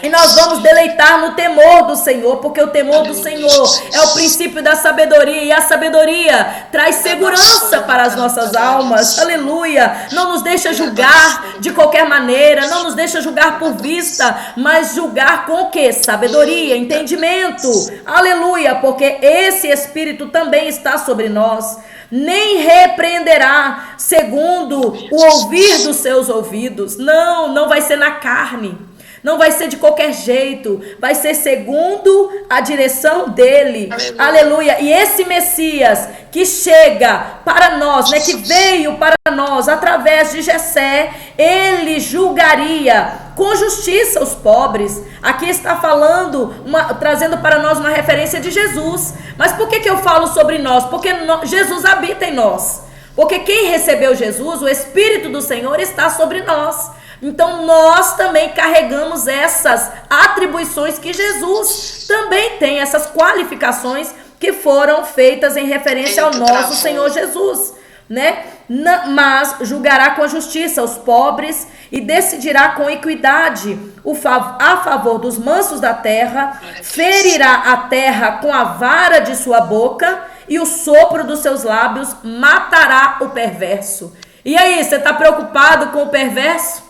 E nós vamos deleitar no temor do Senhor, porque o temor do Senhor é o princípio da sabedoria, e a sabedoria traz segurança para as nossas almas. Aleluia. Não nos deixa julgar de qualquer maneira, não nos deixa julgar por vista, mas julgar com o que? Sabedoria, entendimento. Aleluia, porque esse Espírito também está sobre nós. Nem repreenderá segundo o ouvir dos seus ouvidos. Não vai ser na carne. Não vai ser de qualquer jeito, vai ser segundo a direção dele. Aleluia. E esse Messias que chega para nós, né, que veio para nós através de Jessé, ele julgaria com justiça os pobres. Aqui está falando, trazendo para nós uma referência de Jesus. Mas por que eu falo sobre nós? Porque Jesus habita em nós. Porque quem recebeu Jesus, o Espírito do Senhor está sobre nós. Então nós também carregamos essas atribuições que Jesus também tem, essas qualificações que foram feitas em referência ao nosso Senhor Jesus, né? Mas julgará com a justiça os pobres e decidirá com equidade a favor dos mansos da terra, ferirá a terra com a vara de sua boca e o sopro dos seus lábios matará o perverso. E aí, você está preocupado com o perverso?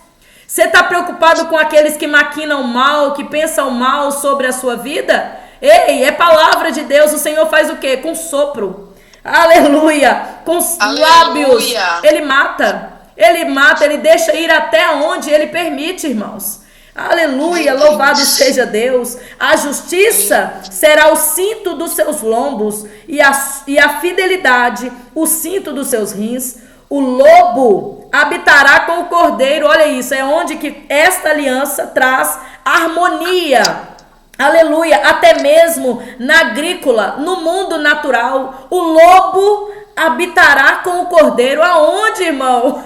Você está preocupado com aqueles que maquinam mal, que pensam mal sobre a sua vida? Ei, é palavra de Deus. O Senhor faz o quê? Com sopro. Aleluia. Com os lábios. Ele mata. Ele deixa ir até onde ele permite, irmãos. Aleluia. Louvado seja Deus. A justiça será o cinto dos seus lombos e a fidelidade o cinto dos seus rins. O lobo habitará com o cordeiro. Olha isso, é onde que esta aliança traz harmonia. Aleluia, até mesmo na agrícola, no mundo natural, o lobo habitará com o cordeiro. Aonde, irmão?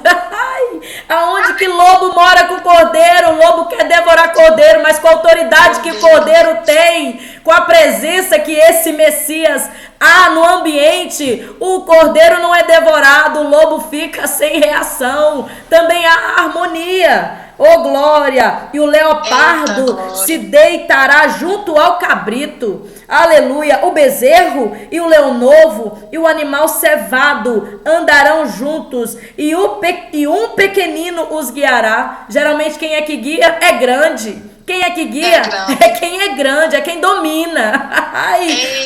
Aonde que lobo mora com o cordeiro? O lobo quer devorar cordeiro, mas com a autoridade que o cordeiro tem, com a presença que esse Messias há no ambiente, o cordeiro não é devorado, o lobo fica sem reação. Também há harmonia. Oh glória! E o leopardo se deitará junto ao cabrito. Aleluia! O bezerro e o leão novo e o animal cevado andarão juntos e um pequenino os guiará. Geralmente quem é que guia é grande. Quem é que guia? É quem é grande, é quem domina.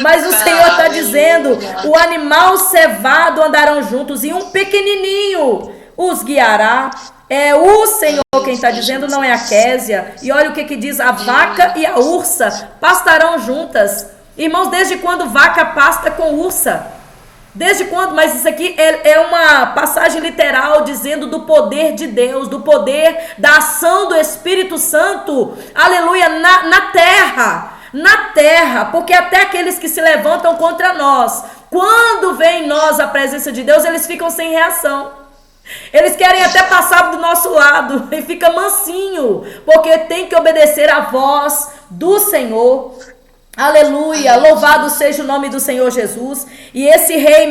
Mas o Senhor está dizendo, o animal cevado andarão juntos e um pequenininho os guiará. É o Senhor quem está dizendo, não é a Késia. E olha o que diz, a vaca e a ursa pastarão juntas. Irmãos, desde quando vaca pasta com ursa? Desde quando? Mas isso aqui é uma passagem literal dizendo do poder de Deus, do poder da ação do Espírito Santo, aleluia, na terra, porque até aqueles que se levantam contra nós, quando vem em nós a presença de Deus, eles ficam sem reação. Eles querem até passar do nosso lado e fica mansinho, porque tem que obedecer à voz do Senhor. Aleluia, louvado seja o nome do Senhor Jesus. E esse rei,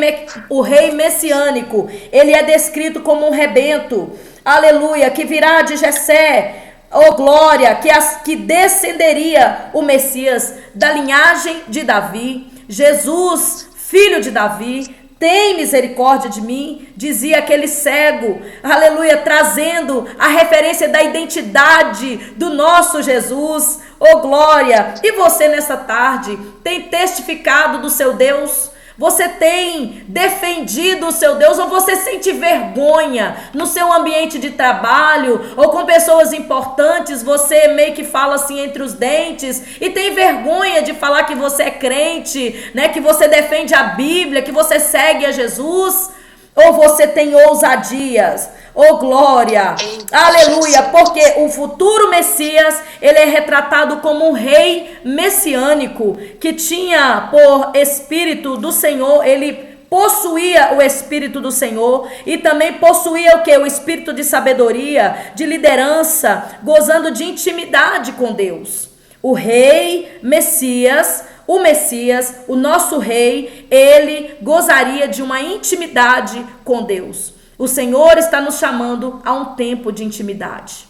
o rei messiânico, ele é descrito como um rebento, aleluia, que virá de Jessé, oh glória, que descenderia o Messias da linhagem de Davi. Jesus, filho de Davi, tem misericórdia de mim, dizia aquele cego, aleluia, trazendo a referência da identidade do nosso Jesus, oh glória. E você nessa tarde tem testificado do seu Deus? Você tem defendido o seu Deus ou você sente vergonha no seu ambiente de trabalho ou com pessoas importantes? Você meio que fala assim entre os dentes e tem vergonha de falar que você é crente, né? Que você defende a Bíblia, que você segue a Jesus? Ou você tem ousadias? Oh glória, aleluia, porque o futuro Messias, ele é retratado como um rei messiânico, que tinha por Espírito do Senhor, ele possuía o Espírito do Senhor e também possuía o que? O Espírito de sabedoria, de liderança, gozando de intimidade com Deus. O rei Messias, o nosso rei, ele gozaria de uma intimidade com Deus. O Senhor está nos chamando a um tempo de intimidade.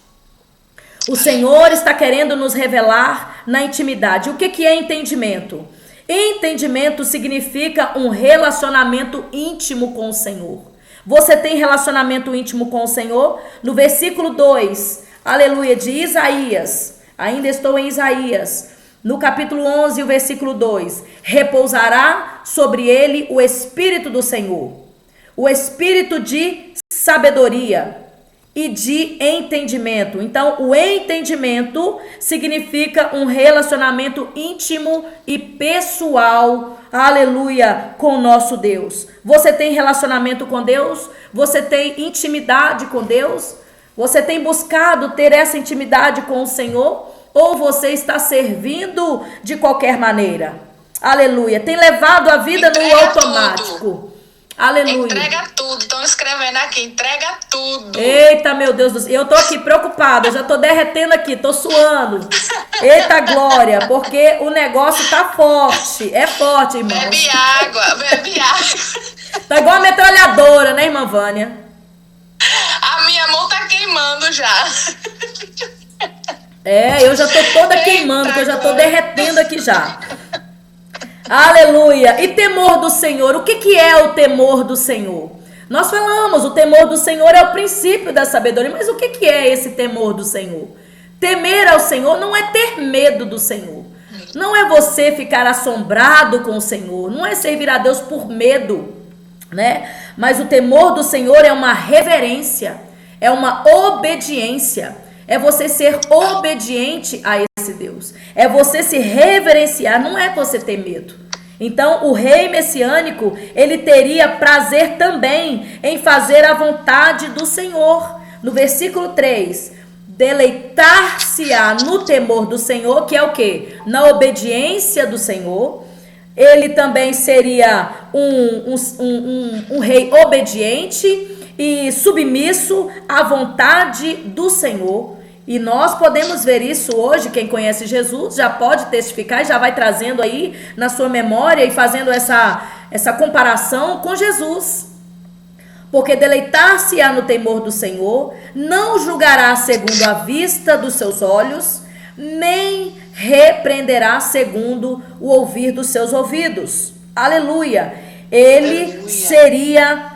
O Senhor está querendo nos revelar na intimidade. O que é entendimento? Entendimento significa um relacionamento íntimo com o Senhor. Você tem relacionamento íntimo com o Senhor? No versículo 2, aleluia, de Isaías, ainda estou em Isaías, no capítulo 11, o versículo 2, repousará sobre ele o Espírito do Senhor, o Espírito de sabedoria e de entendimento. Então, o entendimento significa um relacionamento íntimo e pessoal, aleluia, com o nosso Deus. Você tem relacionamento com Deus? Você tem intimidade com Deus? Você tem buscado ter essa intimidade com o Senhor? Ou você está servindo de qualquer maneira? Aleluia. Tem levado a vida no automático. Tudo. Aleluia. Entrega tudo. Estão escrevendo aqui, entrega tudo. Eita, meu Deus do céu. Eu tô aqui preocupada, eu já tô derretendo aqui, tô suando. Eita glória, porque o negócio tá forte. É forte, irmão. Bebe água, bebe água. Tá igual a metralhadora, né, irmã Vânia? A minha mão tá queimando já. É, eu já tô toda queimando, que eu já tô derretendo aqui já. Aleluia. E temor do Senhor. O que é o temor do Senhor? Nós falamos, o temor do Senhor é o princípio da sabedoria. Mas o que é esse temor do Senhor? Temer ao Senhor não é ter medo do Senhor. Não é você ficar assombrado com o Senhor. Não é servir a Deus por medo, né? Mas o temor do Senhor é uma reverência, é uma obediência. É você ser obediente a esse Deus. É você se reverenciar, não é você ter medo. Então, o rei messiânico, ele teria prazer também em fazer a vontade do Senhor. No versículo 3, deleitar-se-á no temor do Senhor, que é o quê? Na obediência do Senhor. Ele também seria um rei obediente e submisso à vontade do Senhor. E nós podemos ver isso hoje. Quem conhece Jesus já pode testificar e já vai trazendo aí na sua memória e fazendo essa comparação com Jesus. Porque deleitar-se-á no temor do Senhor, não julgará segundo a vista dos seus olhos, nem repreenderá segundo o ouvir dos seus ouvidos. Aleluia! Ele seria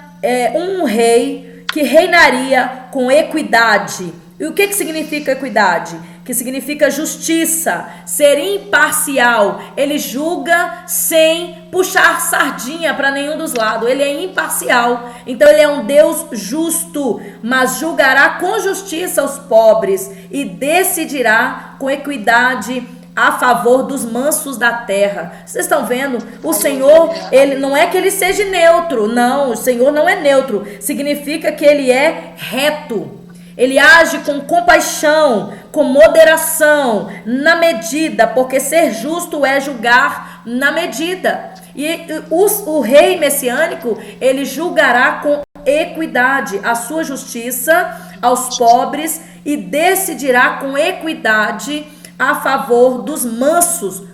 um rei que reinaria com equidade. E o que significa equidade? Que significa justiça, ser imparcial. Ele julga sem puxar sardinha para nenhum dos lados. Ele é imparcial. Então ele é um Deus justo, mas julgará com justiça os pobres e decidirá com equidade a favor dos mansos da terra. Vocês estão vendo? O Senhor, ele não é que ele seja neutro. Não, o Senhor não é neutro. Significa que ele é reto. Ele age com compaixão, com moderação, na medida, porque ser justo é julgar na medida. E o rei messiânico, ele julgará com equidade a sua justiça aos pobres e decidirá com equidade a favor dos mansos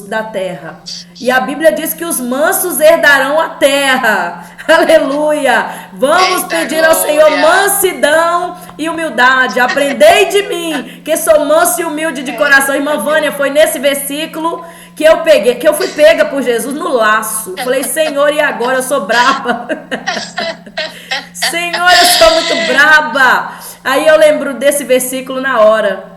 da terra. E a Bíblia diz que os mansos herdarão a terra. Aleluia! Vamos pedir ao Senhor mansidão e humildade. Aprendei de mim, que sou manso e humilde de coração. Irmã Vânia, foi nesse versículo que eu fui pega por Jesus no laço. Falei, Senhor, e agora? Eu sou braba. Senhor, eu sou muito braba. Aí eu lembro desse versículo na hora.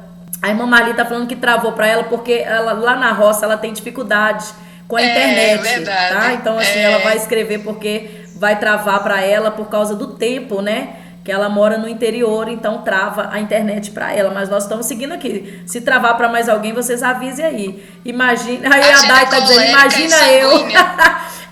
A irmã Marli tá falando que travou para ela porque ela, lá na roça ela tem dificuldade com a internet, verdade. tá? Então assim, ela vai escrever porque vai travar para ela por causa do tempo, né? Que ela mora no interior, então trava a internet para ela. Mas nós estamos seguindo aqui. Se travar para mais alguém, vocês avisem aí. Imagina, aí a Dai tá dizendo, imagina eu.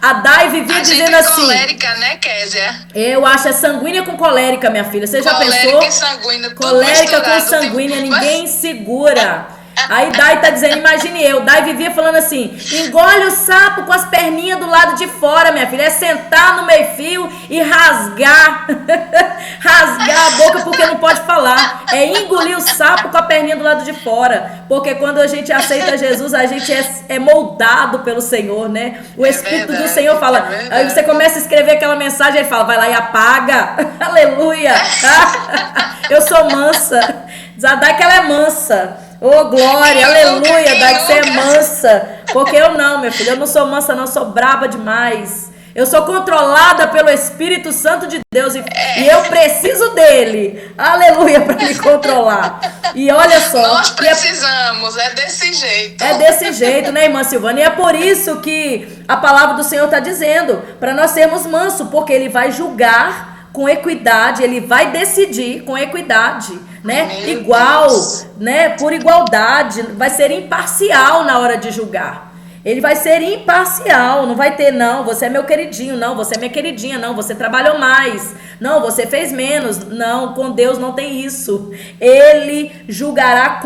A Dai vivia dizendo assim. Colérica, né, Kézia? Eu acho é sanguínea com colérica, minha filha. Você já pensou? Colérica e sanguínea, tudo colérica misturado, com sanguínea, ninguém segura. Aí Dai tá dizendo, imagine eu, Dai vivia falando assim, engole o sapo com as perninhas do lado de fora, minha filha, é sentar no meio-fio e rasgar, rasgar a boca porque não pode falar, é engolir o sapo com a perninha do lado de fora, porque quando a gente aceita Jesus, a gente é moldado pelo Senhor, né? O Espírito do Senhor fala, aí você começa a escrever aquela mensagem, ele fala, vai lá e apaga, aleluia, eu sou mansa, Dai que ela é mansa. Oh, glória, aleluia, Dai que você é mansa. Porque eu não, minha filha, eu não sou mansa, não, eu sou braba demais. Eu sou controlada pelo Espírito Santo de Deus e eu preciso dele, aleluia, para me controlar. E olha só. Nós precisamos, é desse jeito. É desse jeito, né, irmã Silvana? E é por isso que a palavra do Senhor está dizendo, para nós sermos mansos, porque ele vai julgar com equidade, ele vai decidir com equidade, né? Igual, né? Por igualdade, vai ser imparcial na hora de julgar. Ele vai ser imparcial, não vai ter, não, você é meu queridinho, não, você é minha queridinha, não, você trabalhou mais, não, você fez menos, não, com Deus não tem isso. Ele julgará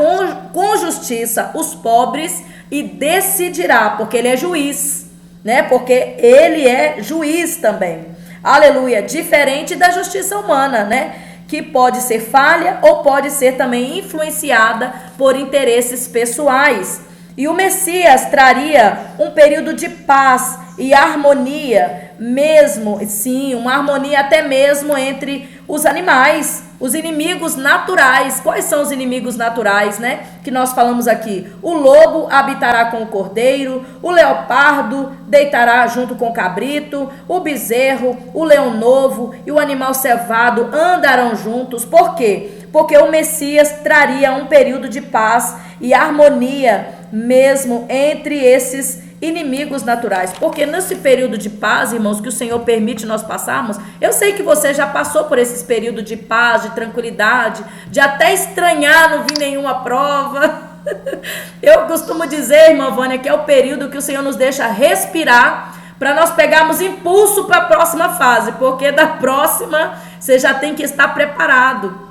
com justiça os pobres e decidirá, porque ele é juiz, né? Porque ele é juiz também. Aleluia, diferente da justiça humana, né? Que pode ser falha ou pode ser também influenciada por interesses pessoais. E o Messias traria um período de paz e harmonia, mesmo, sim, uma harmonia até mesmo entre os animais, os inimigos naturais. Quais são os inimigos naturais, né? Que nós falamos aqui. O lobo habitará com o cordeiro, o leopardo deitará junto com o cabrito, o bezerro, o leão novo e o animal cevado andarão juntos. Por quê? Porque o Messias traria um período de paz e harmonia mesmo entre esses inimigos naturais, porque nesse período de paz, irmãos, que o Senhor permite nós passarmos, eu sei que você já passou por esses períodos de paz, de tranquilidade, de até estranhar não vir nenhuma prova. Eu costumo dizer, irmã Vânia, que é o período que o Senhor nos deixa respirar para nós pegarmos impulso para a próxima fase, porque da próxima você já tem que estar preparado.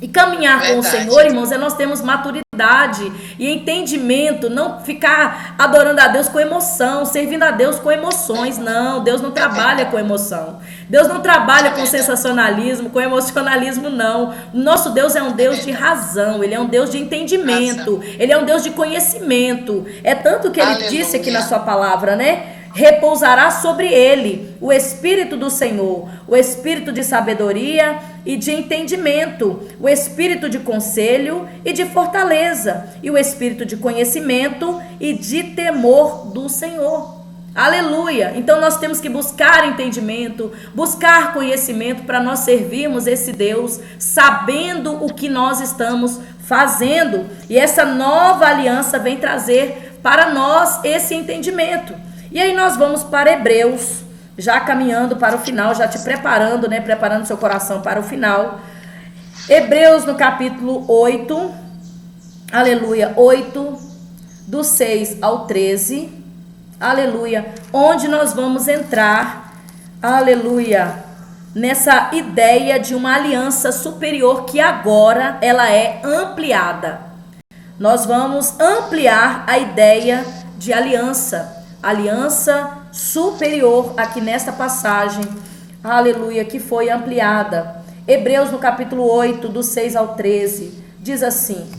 E caminhar com o Senhor, irmãos, é nós temos maturidade e entendimento, não ficar adorando a Deus com emoção, servindo a Deus com emoções, não, Deus não trabalha com emoção, Deus não trabalha com sensacionalismo, com emocionalismo, não. O nosso Deus é um Deus de razão, ele é um Deus de entendimento, ele é um Deus de conhecimento, é tanto que ele disse aqui na sua palavra, né? Repousará sobre ele o Espírito do Senhor, o Espírito de sabedoria e de entendimento, o Espírito de conselho e de fortaleza, e o Espírito de conhecimento e de temor do Senhor. Aleluia! Então nós temos que buscar entendimento, buscar conhecimento para nós servirmos esse Deus, sabendo o que nós estamos fazendo. E essa nova aliança vem trazer para nós esse entendimento. E aí nós vamos para Hebreus, já caminhando para o final, já te preparando, né? Preparando seu coração para o final. Hebreus no capítulo 8, aleluia, 8, do 6 ao 13, aleluia, onde nós vamos entrar, aleluia, nessa ideia de uma aliança superior que agora ela é ampliada. Nós vamos ampliar a ideia de aliança superior aqui nesta passagem, aleluia, que foi ampliada. Hebreus no capítulo 8, do 6 ao 13, diz assim,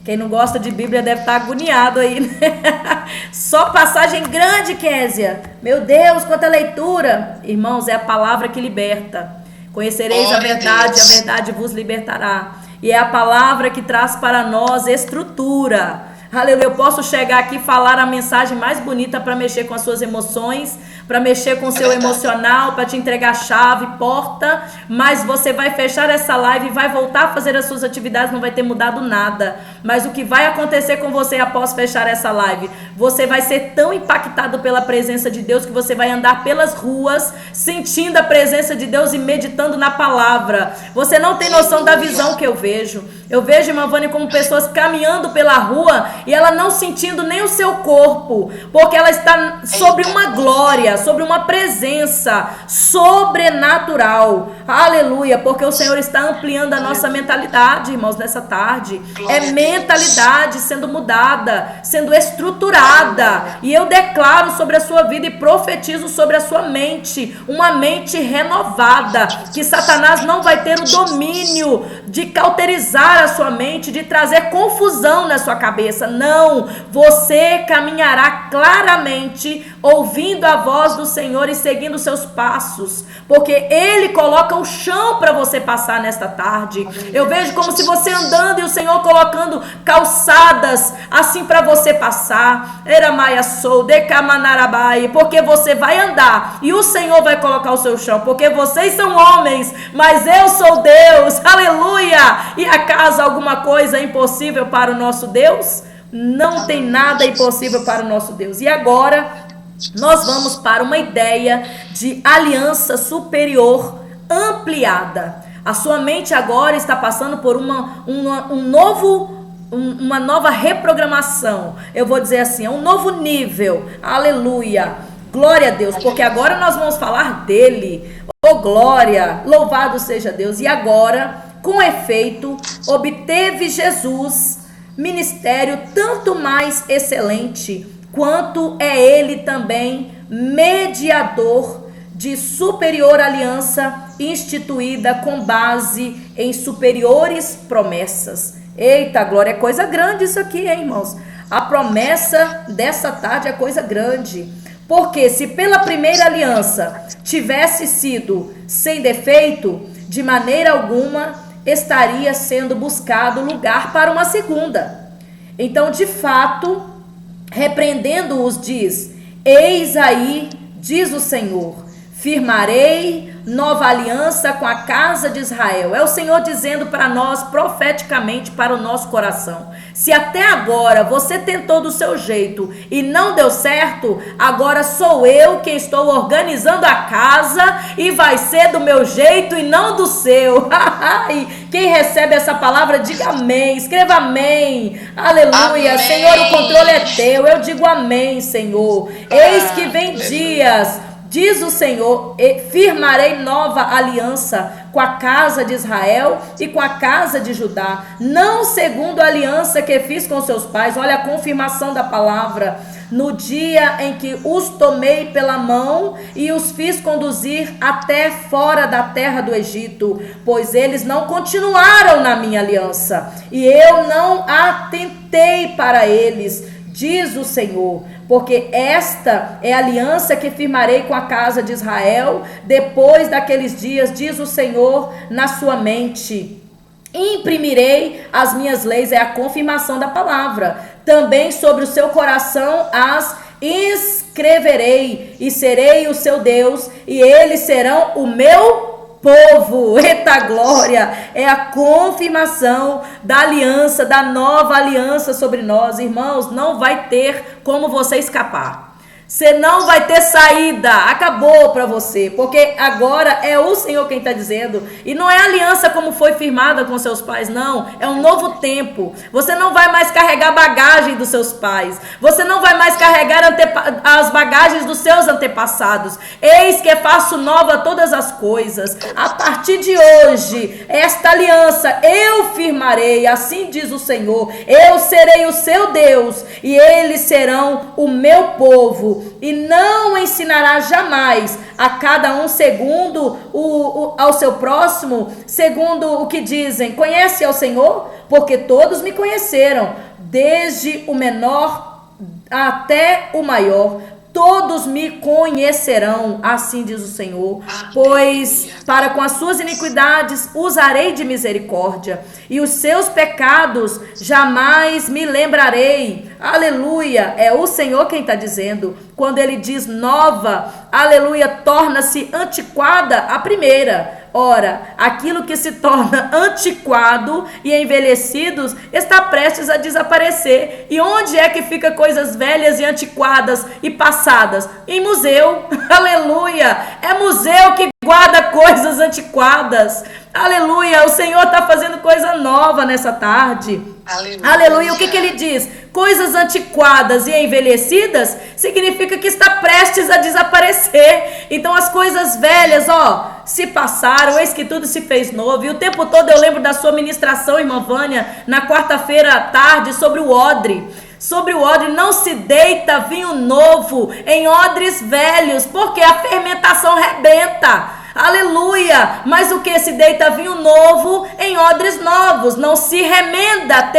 quem não gosta de Bíblia deve estar agoniado aí, né? Só passagem grande, Késia, meu Deus, quanta leitura. Irmãos, é a palavra que liberta. Conhecereis a verdade vos libertará. E é a palavra que traz para nós estrutura. Aleluia, eu posso chegar aqui e falar a mensagem mais bonita para mexer com as suas emoções, para mexer com o seu emocional, para te entregar chave, porta, mas você vai fechar essa live e vai voltar a fazer as suas atividades, não vai ter mudado nada. Mas o que vai acontecer com você após fechar essa live? Você vai ser tão impactado pela presença de Deus que você vai andar pelas ruas, sentindo a presença de Deus e meditando na palavra. Você não tem noção da visão que eu vejo. Eu vejo, irmã Vânia, como pessoas caminhando pela rua e ela não sentindo nem o seu corpo, porque ela está sobre uma glória, sobre uma presença sobrenatural. Aleluia, porque o Senhor está ampliando a nossa mentalidade, irmãos, nessa tarde. É mentalidade sendo mudada, sendo estruturada. E eu declaro sobre a sua vida e profetizo sobre a sua mente, uma mente renovada, que Satanás não vai ter o domínio de cauterizar a sua mente, de trazer confusão na sua cabeça. Não, você caminhará claramente, ouvindo a voz do Senhor e seguindo seus passos, porque Ele coloca o chão para você passar nesta tarde. Eu vejo como se você andando e o Senhor colocando calçadas assim para você passar. Eramaia sou, decamanarabai, porque você vai andar e o Senhor vai colocar o seu chão, porque vocês são homens, mas eu sou Deus. Aleluia! E acaso alguma coisa é impossível para o nosso Deus? Não tem nada impossível para o nosso Deus. E agora nós vamos para uma ideia de aliança superior ampliada. A sua mente agora está passando por uma nova reprogramação. Eu vou dizer assim, é um novo nível. Aleluia. Glória a Deus, porque agora nós vamos falar dele. Oh, glória, louvado seja Deus. E agora, com efeito, obteve Jesus ministério tanto mais excelente, quanto é ele também mediador de superior aliança instituída com base em superiores promessas. Eita, glória, é coisa grande isso aqui, hein, irmãos? A promessa dessa tarde é coisa grande. Porque se pela primeira aliança tivesse sido sem defeito, de maneira alguma estaria sendo buscado lugar para uma segunda. Então, de fato, repreendendo-os, diz: eis aí, diz o Senhor, firmarei nova aliança com a casa de Israel. É o Senhor dizendo para nós profeticamente, para o nosso coração: se até agora você tentou do seu jeito e não deu certo, agora sou eu quem estou organizando a casa e vai ser do meu jeito e não do seu. Quem recebe essa palavra, diga amém, escreva amém. Aleluia. Amém. Senhor, o controle é teu. Eu digo amém, Senhor. Eis que vem dias, diz o Senhor, firmarei nova aliança com a casa de Israel e com a casa de Judá, não segundo a aliança que fiz com seus pais. Olha a confirmação da palavra. No dia em que os tomei pela mão e os fiz conduzir até fora da terra do Egito, pois eles não continuaram na minha aliança, e eu não atentei para eles, diz o Senhor. Porque esta é a aliança que firmarei com a casa de Israel depois daqueles dias, diz o Senhor, na sua mente. Imprimirei as minhas leis, é a confirmação da palavra. Também sobre o seu coração as escreverei, e serei o seu Deus, e eles serão o meu povo. Eita glória, é a confirmação da aliança, da nova aliança sobre nós. Irmãos, não vai ter como você escapar. Você não vai ter saída, acabou para você, porque agora é o Senhor quem está dizendo, e não é aliança como foi firmada com seus pais, não, é um novo tempo. Você não vai mais carregar bagagem dos seus pais, você não vai mais carregar as bagagens dos seus antepassados. Eis que faço nova todas as coisas. A partir de hoje, esta aliança eu firmarei, assim diz o Senhor. Eu serei o seu Deus e eles serão o meu povo. E não ensinará jamais a cada um segundo ao seu próximo, segundo o que dizem: conhece ao Senhor? Porque todos me conheceram, desde o menor até o maior. Todos me conhecerão, assim diz o Senhor, pois para com as suas iniquidades usarei de misericórdia, e os seus pecados jamais me lembrarei. Aleluia, é o Senhor quem está dizendo. Quando ele diz nova, aleluia, torna-se antiquada a primeira. Ora, aquilo que se torna antiquado e envelhecidos está prestes a desaparecer. E onde é que fica coisas velhas e antiquadas e passadas? Em museu. Aleluia! É museu que guarda coisas antiquadas. Aleluia, o Senhor está fazendo coisa nova nessa tarde. Aleluia. Aleluia, o que ele diz? Coisas antiquadas e envelhecidas significa que está prestes a desaparecer. Então as coisas velhas, se passaram, eis que tudo se fez novo. E o tempo todo eu lembro da sua ministração, irmã Vânia, na quarta-feira à tarde, sobre o odre. Sobre o odre, não se deita vinho novo em odres velhos, porque a fermentação rebenta. Aleluia! Mas o que? Se deita vinho novo em odres novos. Não se remenda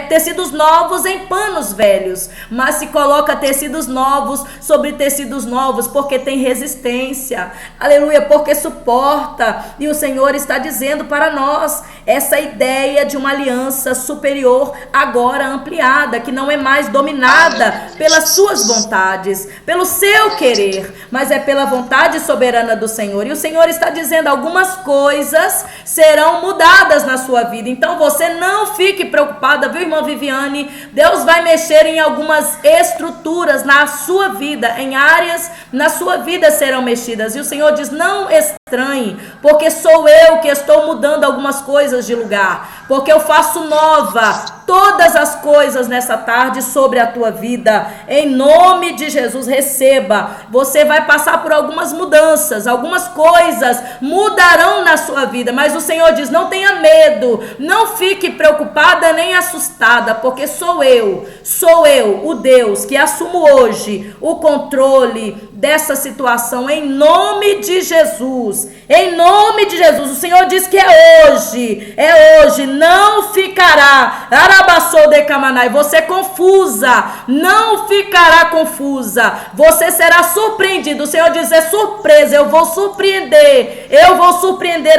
tecidos novos em panos velhos. Mas se coloca tecidos novos sobre tecidos novos, porque tem resistência. Aleluia! Porque suporta. E o Senhor está dizendo para nós essa ideia de uma aliança superior, agora ampliada, que não é mais dominada pelas suas vontades, pelo seu querer, mas é pela vontade soberana do Senhor. E o Senhor está dizendo: algumas coisas serão mudadas na sua vida. Então você não fique preocupada, viu, irmã Viviane? Deus vai mexer em algumas estruturas na sua vida, em áreas na sua vida serão mexidas. E o Senhor diz: não estranhe, porque sou eu que estou mudando algumas coisas de lugar, porque eu faço nova todas as coisas nessa tarde sobre a tua vida. Em nome de Jesus, receba. Você vai passar por algumas mudanças, algumas coisas mudarão na sua vida, mas o Senhor diz: não tenha medo, não fique preocupada nem assustada, porque sou eu, o Deus que assumo hoje o controle dessa situação, em nome de Jesus. Em nome de Jesus, o Senhor diz que é hoje, não ficará arabassou de camanai, você confusa, não ficará confusa, você será surpreendido. O Senhor diz: é surpresa, eu vou surpreender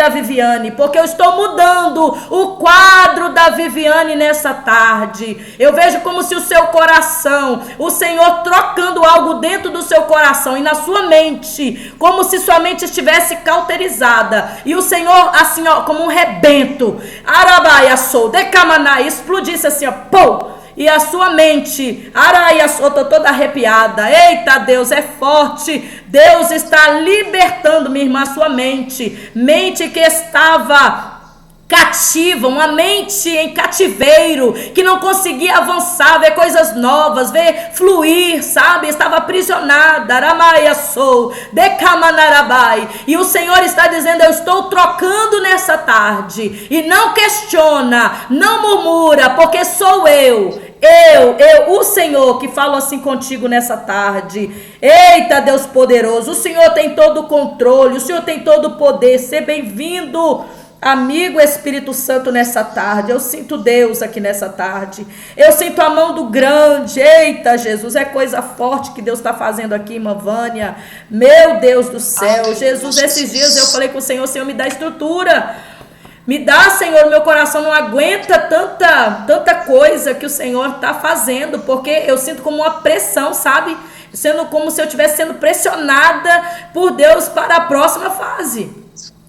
a Viviane, porque eu estou mudando o quadro da Viviane nessa tarde. Eu vejo como se o seu coração, o Senhor trocando algo dentro do seu coração e na sua mente, como se sua mente estivesse cauterizada, e o Senhor assim, como um rebento, arabaia sou, decamanai, explodisse assim, pô, e a sua mente, araia sou, tô toda arrepiada. Eita, Deus é forte. Deus está libertando, minha irmã, a sua mente que estava cativa, uma mente em cativeiro, que não conseguia avançar, ver coisas novas, ver fluir, sabe? Estava aprisionada. Aramaia sou, decamanarabai. E o Senhor está dizendo: eu estou trocando nessa tarde. E não questiona, não murmura, porque sou eu, o Senhor, que falo assim contigo nessa tarde. Eita, Deus poderoso, o Senhor tem todo o controle, o Senhor tem todo o poder. Seja bem-vindo, amigo Espírito Santo, nessa tarde. Eu sinto Deus aqui nessa tarde. Eu sinto a mão do grande. Eita, Jesus, é coisa forte que Deus está fazendo aqui, irmã Vânia. Meu Deus do céu. Jesus, esses dias eu falei com o Senhor: Senhor, me dá estrutura. Me dá, Senhor, meu coração não aguenta tanta coisa que o Senhor está fazendo, porque eu sinto como uma pressão, sabe? Sendo como se eu estivesse sendo pressionada por Deus para a próxima fase.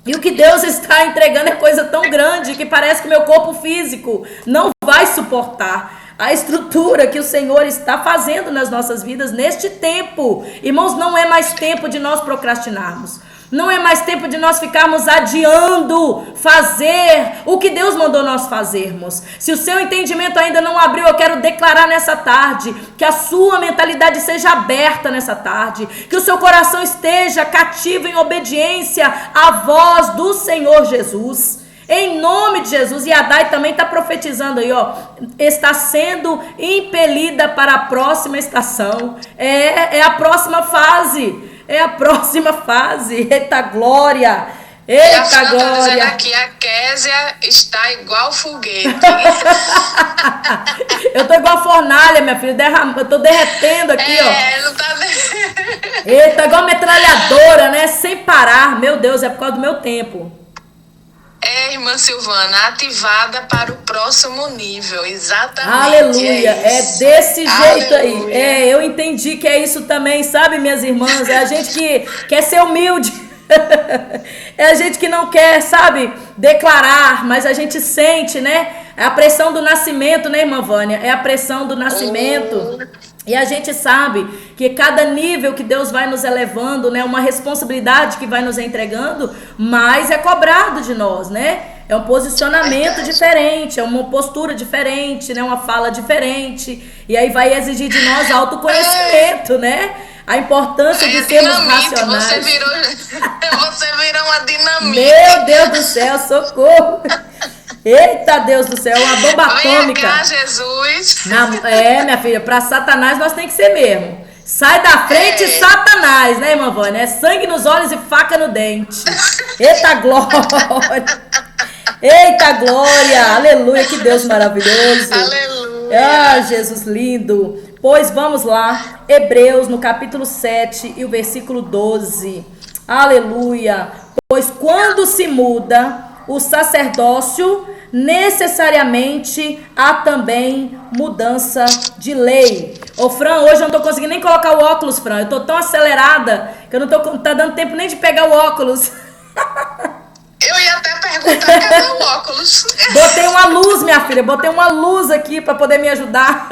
E o que Deus está entregando é coisa tão grande que parece que meu corpo físico não vai suportar a estrutura que o Senhor está fazendo nas nossas vidas neste tempo. Irmãos, não é mais tempo de nós procrastinarmos. Não é mais tempo de nós ficarmos adiando fazer o que Deus mandou nós fazermos. Se o seu entendimento ainda não abriu, eu quero declarar nessa tarde que a sua mentalidade seja aberta nessa tarde, que o seu coração esteja cativo em obediência à voz do Senhor Jesus. Em nome de Jesus. E a Dai também está profetizando aí, está sendo impelida para a próxima estação. É a próxima fase. É a próxima fase. Eita glória. Eita glória. Tá dizendo aqui, a Késia está igual foguete. Eu tô igual fornalha, minha filha. Eu tô derretendo aqui, não tá. Eita, igual metralhadora, né? Sem parar. Meu Deus, é por causa do meu tempo. Irmã Silvana, ativada para o próximo nível, exatamente. Aleluia, é desse jeito aí. Eu entendi que é isso também, sabe, minhas irmãs? É a gente que quer ser humilde. É a gente que não quer, sabe, declarar, mas a gente sente, né? É a pressão do nascimento, né, irmã Vânia? É a pressão do nascimento. E a gente sabe que cada nível que Deus vai nos elevando, né, uma responsabilidade que vai nos entregando, mais é cobrado de nós, né? É um posicionamento diferente, é uma postura diferente, né, uma fala diferente. E aí vai exigir de nós autoconhecimento, né? A importância de sermos racionais. Você virou uma dinamite. Meu Deus do céu, socorro! Eita Deus do céu, uma bomba atômica. Vem cá, Jesus. Minha filha, para Satanás nós tem que ser mesmo. Sai da frente, Satanás, né, irmã Vânia? É sangue nos olhos e faca no dente. Eita glória! Eita glória! Aleluia, que Deus maravilhoso. Aleluia. Ah, Jesus lindo. Pois vamos lá, Hebreus no capítulo 7 e o versículo 12. Aleluia. Pois quando se muda o sacerdócio, necessariamente há também mudança de lei. Ô Fran, hoje eu não tô conseguindo nem colocar o óculos, Fran. Eu tô tão acelerada que eu não tá dando tempo nem de pegar o óculos. Eu ia até perguntar, cadê o óculos? Botei uma luz, minha filha. Botei uma luz aqui para poder me ajudar.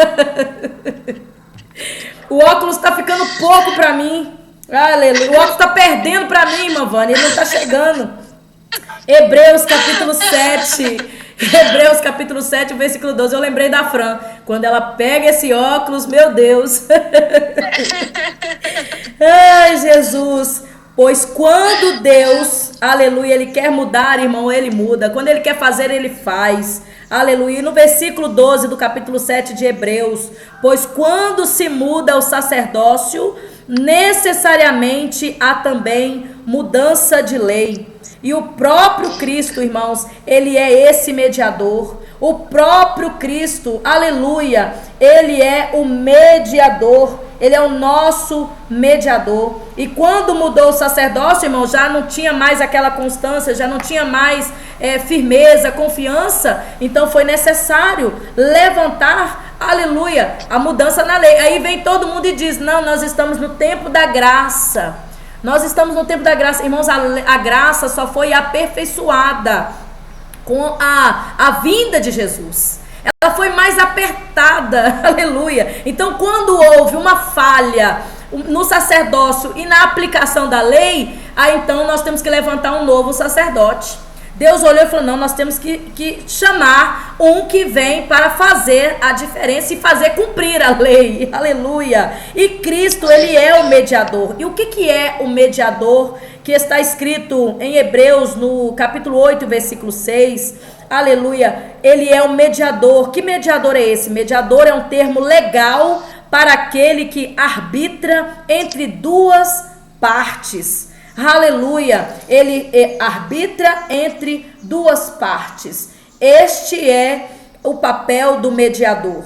O óculos tá ficando pouco para mim. Aleluia. O óculos tá perdendo para mim, irmã Vânia. Ele não tá chegando. Hebreus capítulo 7. Hebreus capítulo 7, versículo 12. Eu lembrei da Fran. Quando ela pega esse óculos, meu Deus. Ai, Jesus. Pois quando Deus, aleluia, Ele quer mudar, irmão, Ele muda. Quando Ele quer fazer, Ele faz. Aleluia. E no versículo 12 do capítulo 7 de Hebreus. Pois quando se muda o sacerdócio, necessariamente há também mudança de lei. E o próprio Cristo, irmãos, Ele é esse mediador. O próprio Cristo, aleluia, Ele é o mediador. Ele é o nosso mediador. E quando mudou o sacerdócio, irmão, já não tinha mais aquela constância, já não tinha mais firmeza, confiança. Então foi necessário levantar, aleluia, a mudança na lei. Aí vem todo mundo e diz, não, nós estamos no tempo da graça. Nós estamos no tempo da graça. Irmãos, a graça só foi aperfeiçoada com a vinda de Jesus. Ela foi mais apertada, aleluia. Então, quando houve uma falha no sacerdócio e na aplicação da lei, aí então nós temos que levantar um novo sacerdote. Deus olhou e falou, não, nós temos que chamar um que vem para fazer a diferença e fazer cumprir a lei, aleluia. E Cristo, Ele é o mediador. E o que é o mediador que está escrito em Hebreus no capítulo 8, versículo 6? Aleluia, Ele é o mediador. Que mediador é esse? Mediador é um termo legal para aquele que arbitra entre duas partes. Aleluia, Ele arbitra entre duas partes. Este é o papel do mediador.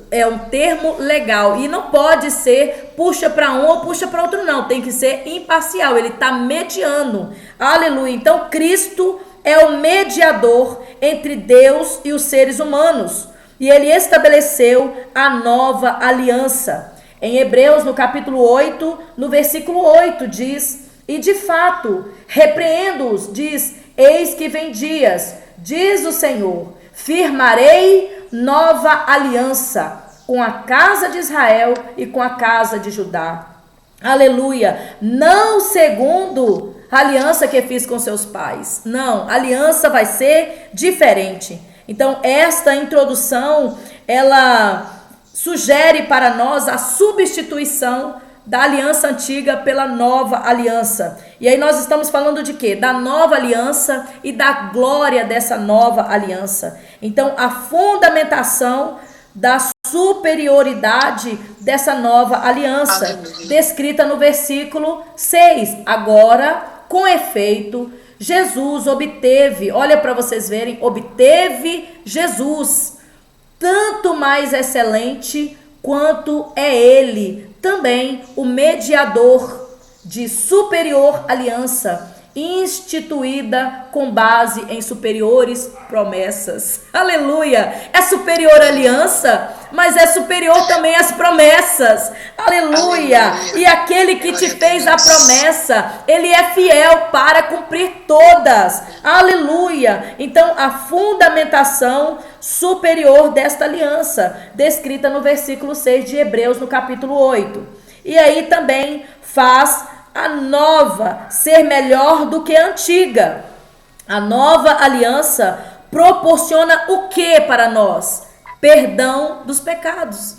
É um termo legal e não pode ser puxa para um ou puxa para outro, não. Tem que ser imparcial, ele está mediando. Aleluia, então Cristo é o mediador entre Deus e os seres humanos. E Ele estabeleceu a nova aliança. Em Hebreus, no capítulo 8, no versículo 8, diz... E de fato, repreendo-os, diz, eis que vem dias, diz o Senhor, firmarei nova aliança com a casa de Israel e com a casa de Judá. Aleluia, não segundo a aliança que fiz com seus pais. Não, a aliança vai ser diferente. Então, esta introdução, ela sugere para nós a substituição da aliança antiga pela nova aliança. E aí nós estamos falando de quê? Da nova aliança e da glória dessa nova aliança. Então, a fundamentação da superioridade dessa nova aliança, descrita no versículo 6. Agora, com efeito, Jesus obteve, olha para vocês verem, obteve Jesus, tanto mais excelente quanto é Ele também o mediador de superior aliança, instituída com base em superiores promessas. Aleluia! É superior a aliança, mas é superior também às promessas. Aleluia! E aquele que te fez a promessa, Ele é fiel para cumprir todas. Aleluia! Então, a fundamentação superior desta aliança, descrita no versículo 6 de Hebreus, no capítulo 8. E aí também faz a nova ser melhor do que a antiga. A nova aliança proporciona o que para nós? Perdão dos pecados.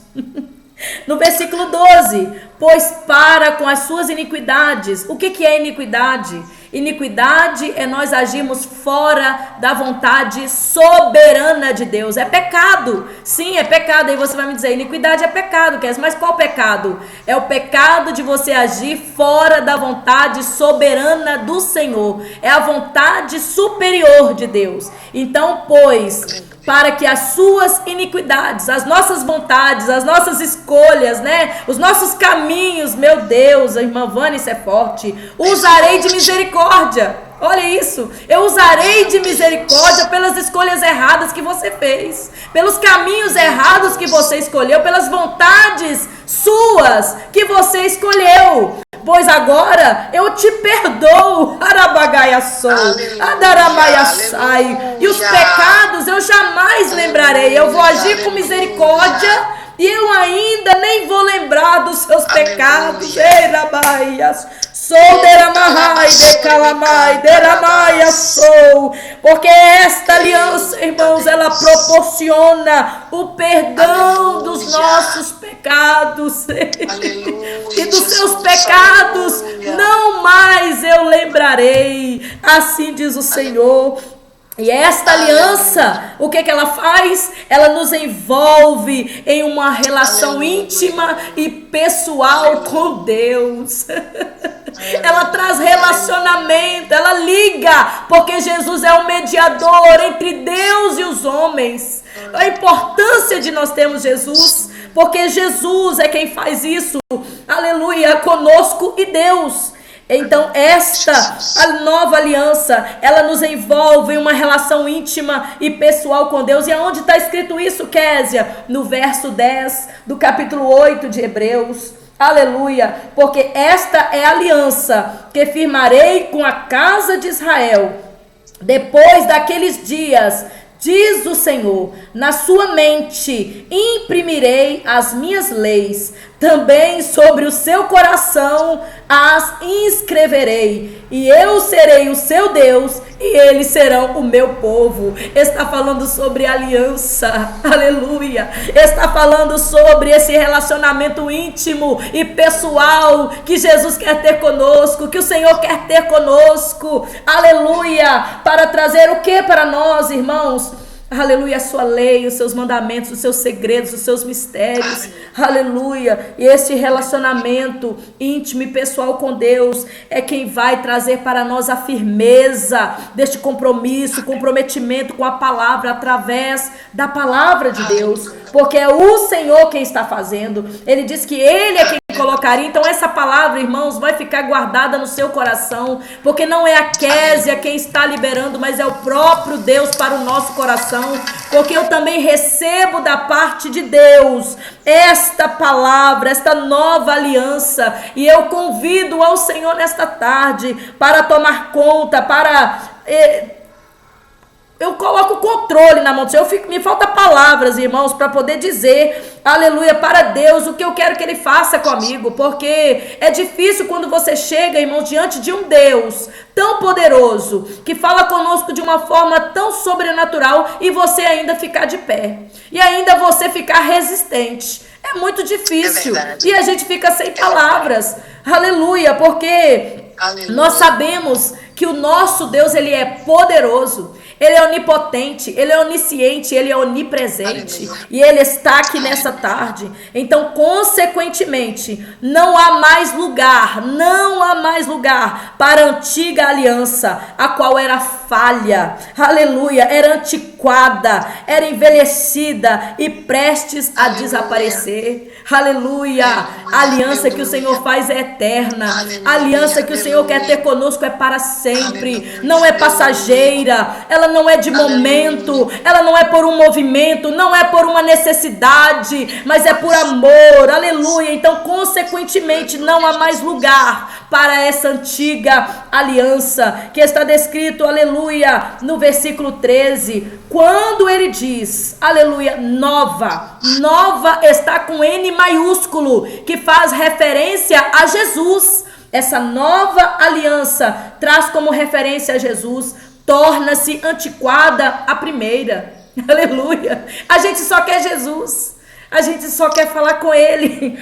No versículo 12, pois para com as suas iniquidades. O que é iniquidade? Iniquidade é nós agirmos fora da vontade soberana de Deus. É pecado. Sim, é pecado. Aí você vai me dizer, iniquidade é pecado, Kézia. Mas qual pecado? É o pecado de você agir fora da vontade soberana do Senhor. É a vontade superior de Deus. Então, pois, para que as suas iniquidades, as nossas vontades, as nossas escolhas, né? Os nossos caminhos, meu Deus, a irmã Vânia, isso é forte. Usarei de misericórdia. Olha isso. Eu usarei de misericórdia pelas escolhas erradas que você fez, pelos caminhos errados que você escolheu, pelas vontades suas que você escolheu. Pois agora eu te perdoo, Arabagaiaçou, Adaramaiaçai, e os pecados eu jamais lembrarei. Eu vou agir com misericórdia e eu ainda nem vou lembrar dos seus pecados. Ei, Rabaias, sou deramai, decalamai, deramai, sou. Porque esta aliança, irmãos, ela proporciona o perdão dos nossos pecados. E dos seus pecados não mais eu lembrarei. Assim diz o Senhor. E esta aliança, o que ela faz? Ela nos envolve em uma relação íntima e pessoal com Deus. Ela traz relacionamento, ela liga, porque Jesus é o mediador entre Deus e os homens. A importância de nós termos Jesus, porque Jesus é quem faz isso, aleluia, conosco e Deus. Então esta a nova aliança, ela nos envolve em uma relação íntima e pessoal com Deus. E aonde está escrito isso, Kézia? No verso 10 do capítulo 8 de Hebreus. Aleluia, porque esta é a aliança que firmarei com a casa de Israel depois daqueles dias, diz o Senhor, na sua mente imprimirei as minhas leis, também sobre o seu coração as inscreverei, e eu serei o seu Deus, e eles serão o meu povo. Está falando sobre aliança, aleluia. Está falando sobre esse relacionamento íntimo e pessoal que Jesus quer ter conosco, que o Senhor quer ter conosco, aleluia, para trazer o que para nós, irmãos? Aleluia, a sua lei, os seus mandamentos, os seus segredos, os seus mistérios. Aleluia. E esse relacionamento íntimo e pessoal com Deus é quem vai trazer para nós a firmeza deste compromisso, comprometimento com a palavra, através da palavra de Deus. Porque é o Senhor quem está fazendo. Ele diz que Ele é quem colocaria. Então essa palavra, irmãos, vai ficar guardada no seu coração. Porque não é a Kézia quem está liberando, mas é o próprio Deus para o nosso coração. Porque eu também recebo da parte de Deus esta palavra, esta nova aliança. E eu convido ao Senhor nesta tarde para tomar conta, eu coloco o controle na mão do Senhor. Me falta palavras, irmãos, para poder dizer, aleluia, para Deus o que eu quero que Ele faça comigo. Porque é difícil quando você chega, irmãos, diante de um Deus tão poderoso, que fala conosco de uma forma tão sobrenatural, e você ainda ficar de pé. E ainda você ficar resistente. É muito difícil. E a gente fica sem palavras. Aleluia, porque nós sabemos que o nosso Deus, Ele é poderoso. Ele é onipotente, Ele é onisciente, Ele é onipresente. Aleluia. E Ele está aqui nessa tarde. Então, consequentemente, não há mais lugar para a antiga aliança, a qual era falha, aleluia, era antiquada, era envelhecida e prestes a desaparecer. Aleluia. A aliança que o Senhor faz é eterna. A aliança que o Senhor quer ter conosco é para sempre. Não é passageira, ela não é de momento, ela não é por um movimento, não é por uma necessidade, mas é por amor. Aleluia. Então, consequentemente, não há mais lugar para essa antiga aliança que está descrito, aleluia, no versículo 13. Quando ele diz, aleluia, nova está com N maiúsculo, que faz referência a Jesus. Essa nova aliança traz como referência a Jesus, torna-se antiquada a primeira. Aleluia. A gente só quer Jesus. A gente só quer falar com ele.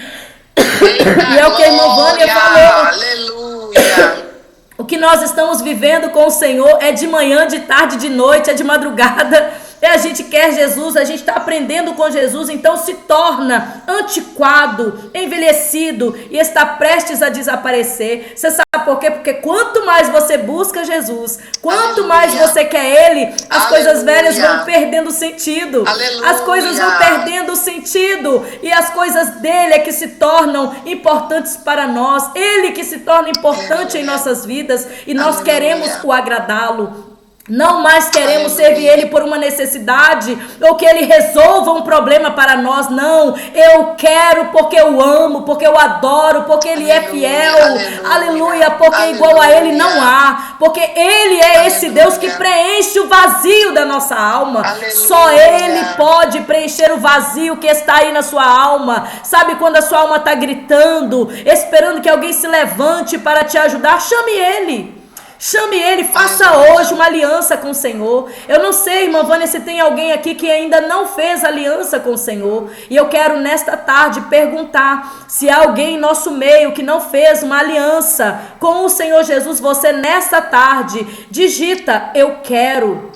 E é o que a irmã Vânia falou. Aleluia. O que nós estamos vivendo com o Senhor é de manhã, de tarde, de noite, é de madrugada. A gente quer Jesus, a gente está aprendendo com Jesus, então se torna antiquado, envelhecido e está prestes a desaparecer. Você sabe por quê? Porque quanto mais você busca Jesus, quanto mais você quer Ele, as coisas velhas vão perdendo sentido. As coisas vão perdendo sentido e as coisas dele é que se tornam importantes para nós. Ele que se torna importante em nossas vidas e nós queremos o agradá-lo. Não mais queremos servir Ele por uma necessidade ou que Ele resolva um problema para nós. Não, eu quero porque eu amo, porque eu adoro, porque Ele é fiel. Aleluia, porque igual a Ele não há. Porque Ele é esse Deus que preenche o vazio da nossa alma. Só Ele pode preencher o vazio que está aí na sua alma. Sabe quando a sua alma está gritando, esperando que alguém se levante para te ajudar? Chame Ele. Chame Ele, faça hoje uma aliança com o Senhor. Eu não sei, irmã Vânia, se tem alguém aqui que ainda não fez aliança com o Senhor. E eu quero nesta tarde perguntar se há alguém em nosso meio que não fez uma aliança com o Senhor Jesus. Você nesta tarde digita, eu quero.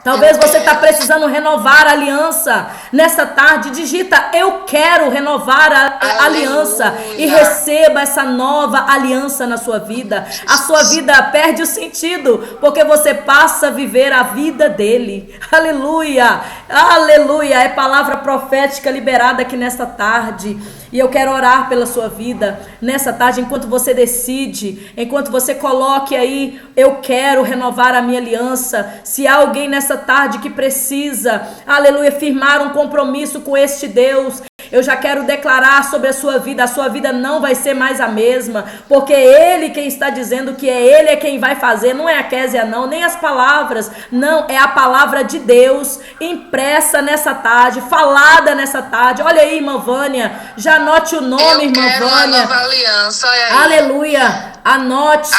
Talvez você está precisando renovar a aliança. Nessa tarde, digita, eu quero renovar a aliança. E receba essa nova aliança na sua vida. A sua vida perde o sentido, porque você passa a viver a vida dele. Aleluia, aleluia. É palavra profética liberada aqui nesta tarde. E eu quero orar pela sua vida nessa tarde, enquanto você decide, enquanto você coloque aí, eu quero renovar a minha aliança. Se há alguém nessa tarde que precisa, aleluia, firmar um compromisso com este Deus, eu já quero declarar sobre a sua vida não vai ser mais a mesma, porque é Ele quem está dizendo que Ele é quem vai fazer, não é a Késia não, nem as palavras, não, é a palavra de Deus impressa nessa tarde, falada nessa tarde. Olha aí, irmã Vânia, já anote o nome, irmã Vânia. Uma nova aliança, olha aí. Aleluia, anote,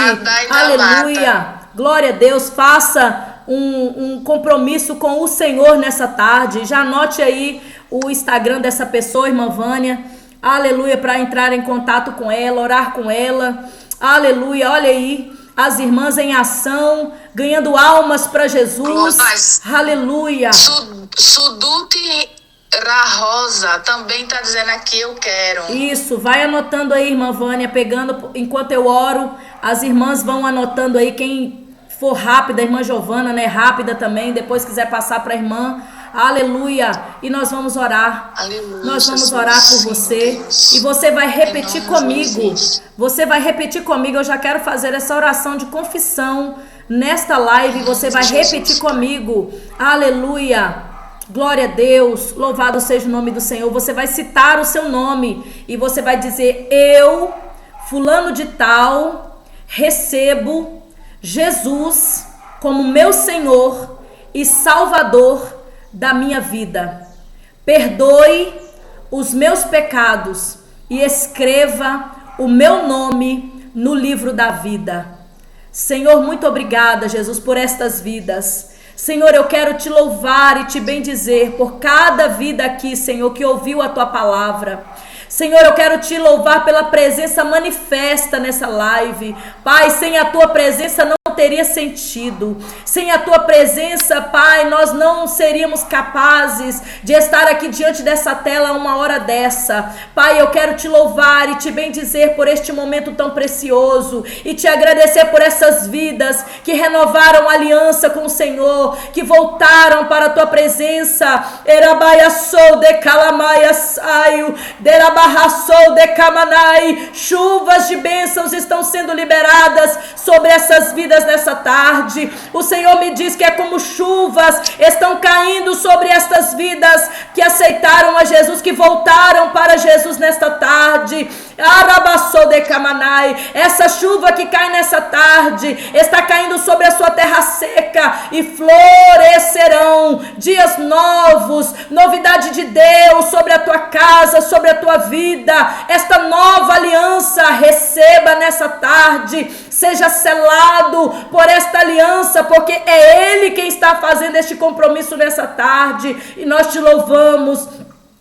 aleluia, glória a Deus, faça um compromisso com o Senhor nessa tarde. Já anote aí o Instagram dessa pessoa, irmã Vânia, aleluia, para entrar em contato com ela, orar com ela, aleluia. Olha aí, as irmãs em ação, ganhando almas para Jesus, aleluia. Suduti Rahosa também está dizendo aqui, eu quero. Isso, vai anotando aí, irmã Vânia, pegando, enquanto eu oro, as irmãs vão anotando aí, quem for rápida, a irmã Giovana, né, rápida também, depois quiser passar para a irmã, aleluia, e nós vamos orar, aleluia, nós vamos orar por você, e você vai repetir comigo, eu já quero fazer essa oração de confissão nesta live, você vai repetir comigo, aleluia, glória a Deus, louvado seja o nome do Senhor. Você vai citar o seu nome, e você vai dizer, eu, fulano de tal, recebo Jesus como meu Senhor e Salvador da minha vida. Perdoe os meus pecados e escreva o meu nome no livro da vida. Senhor, muito obrigada, Jesus, por estas vidas. Senhor, eu quero te louvar e te bendizer por cada vida aqui, Senhor, que ouviu a tua palavra. Senhor, eu quero te louvar pela presença manifesta nessa live. Pai, sem a tua presença não teria sentido. Sem a tua presença, Pai, nós não seríamos capazes de estar aqui diante dessa tela uma hora dessa. Pai, eu quero te louvar e te bendizer por este momento tão precioso e te agradecer por essas vidas que renovaram a aliança com o Senhor, que voltaram para a tua presença. Erabaia sou de calamaia saio, derabarra sou de camanai. Chuvas de bênçãos estão sendo liberadas sobre essas vidas nessa tarde. O Senhor me diz que é como chuvas estão caindo sobre estas vidas que aceitaram a Jesus, que voltaram para Jesus nesta tarde. Essa chuva que cai nessa tarde está caindo sobre a sua terra seca e florescerão dias novos, novidade de Deus sobre a tua casa, sobre a tua vida. Esta nova aliança receba nessa tarde, seja selado por esta aliança, porque é Ele quem está fazendo este compromisso nessa tarde, e nós te louvamos.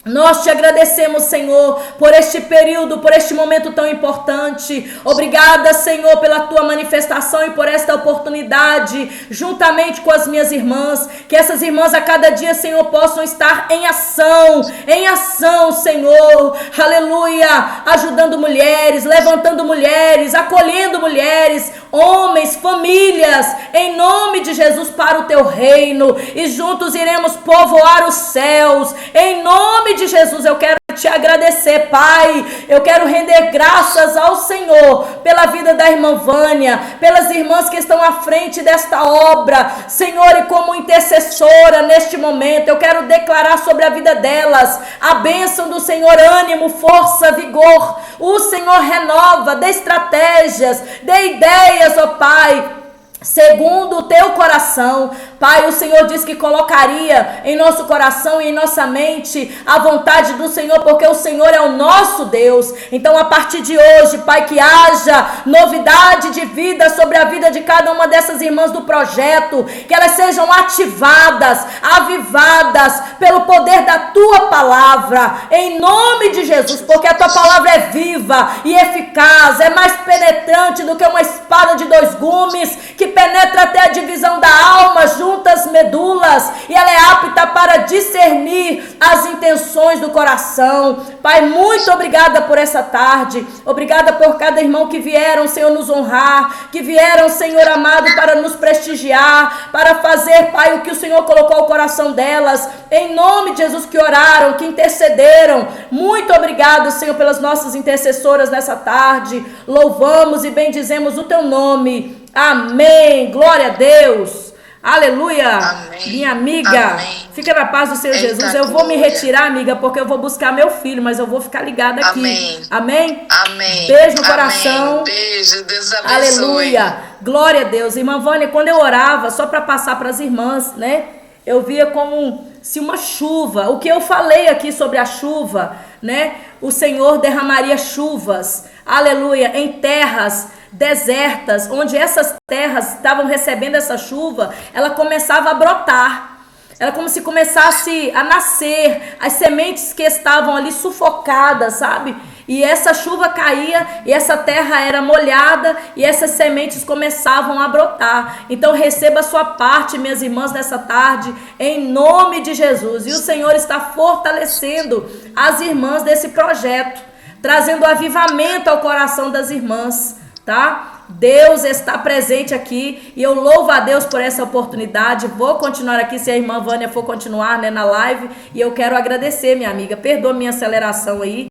Nós te agradecemos, Senhor, por este período, por este momento tão importante. Obrigada, Senhor, pela tua manifestação e por esta oportunidade, juntamente com as minhas irmãs, que essas irmãs a cada dia, Senhor, possam estar em ação, Senhor, aleluia, ajudando mulheres, levantando mulheres, acolhendo mulheres, homens, famílias, em nome de Jesus, para o teu reino, e juntos iremos povoar os céus, em nome de Jesus. Eu quero te agradecer, Pai. Eu quero render graças ao Senhor pela vida da irmã Vânia, pelas irmãs que estão à frente desta obra, Senhor, e como intercessora neste momento, eu quero declarar sobre a vida delas a bênção do Senhor, ânimo, força, vigor. O Senhor renova, dê estratégias, dê ideias, ó Pai, segundo o teu coração. Pai, o Senhor disse que colocaria em nosso coração e em nossa mente a vontade do Senhor, porque o Senhor é o nosso Deus. Então, a partir de hoje, Pai, que haja novidade de vida sobre a vida de cada uma dessas irmãs do projeto, que elas sejam ativadas, avivadas pelo poder da tua palavra, em nome de Jesus, porque a tua palavra é viva e eficaz, é mais penetrante do que uma espada de dois gumes, que penetra até a divisão da alma, juntas medulas, e ela é apta para discernir as intenções do coração. Pai, muito obrigada por essa tarde, obrigada por cada irmão que vieram, Senhor, nos honrar, que vieram, Senhor amado, para nos prestigiar, para fazer, Pai, o que o Senhor colocou ao coração delas, em nome de Jesus, que oraram, que intercederam. Muito obrigado, Senhor, pelas nossas intercessoras nessa tarde. Louvamos e bendizemos o teu nome. Amém. Glória a Deus. Aleluia. Amém. Minha amiga, Amém. Fica na paz do Senhor Jesus. Eu vou me retirar, amiga, porque eu vou buscar meu filho, mas eu vou ficar ligada aqui. Amém. Amém? Amém. Beijo no coração. Amém. Beijo, Deus abençoe. Aleluia. Glória a Deus. Irmã Vânia, quando eu orava, só para passar para as irmãs, né? Eu via como se uma chuva, o que eu falei aqui sobre a chuva, né? O Senhor derramaria chuvas, aleluia, em terras desertas, onde essas terras estavam recebendo essa chuva, ela começava a brotar. Era como se começasse a nascer as sementes que estavam ali sufocadas, sabe? E essa chuva caía e essa terra era molhada e essas sementes começavam a brotar. Então receba a sua parte, minhas irmãs, nessa tarde, em nome de Jesus. E o Senhor está fortalecendo as irmãs desse projeto, trazendo avivamento ao coração das irmãs, tá? Deus está presente aqui e eu louvo a Deus por essa oportunidade. Vou continuar aqui se a irmã Vânia for continuar, né, na live, e eu quero agradecer, minha amiga. Perdoa minha aceleração aí.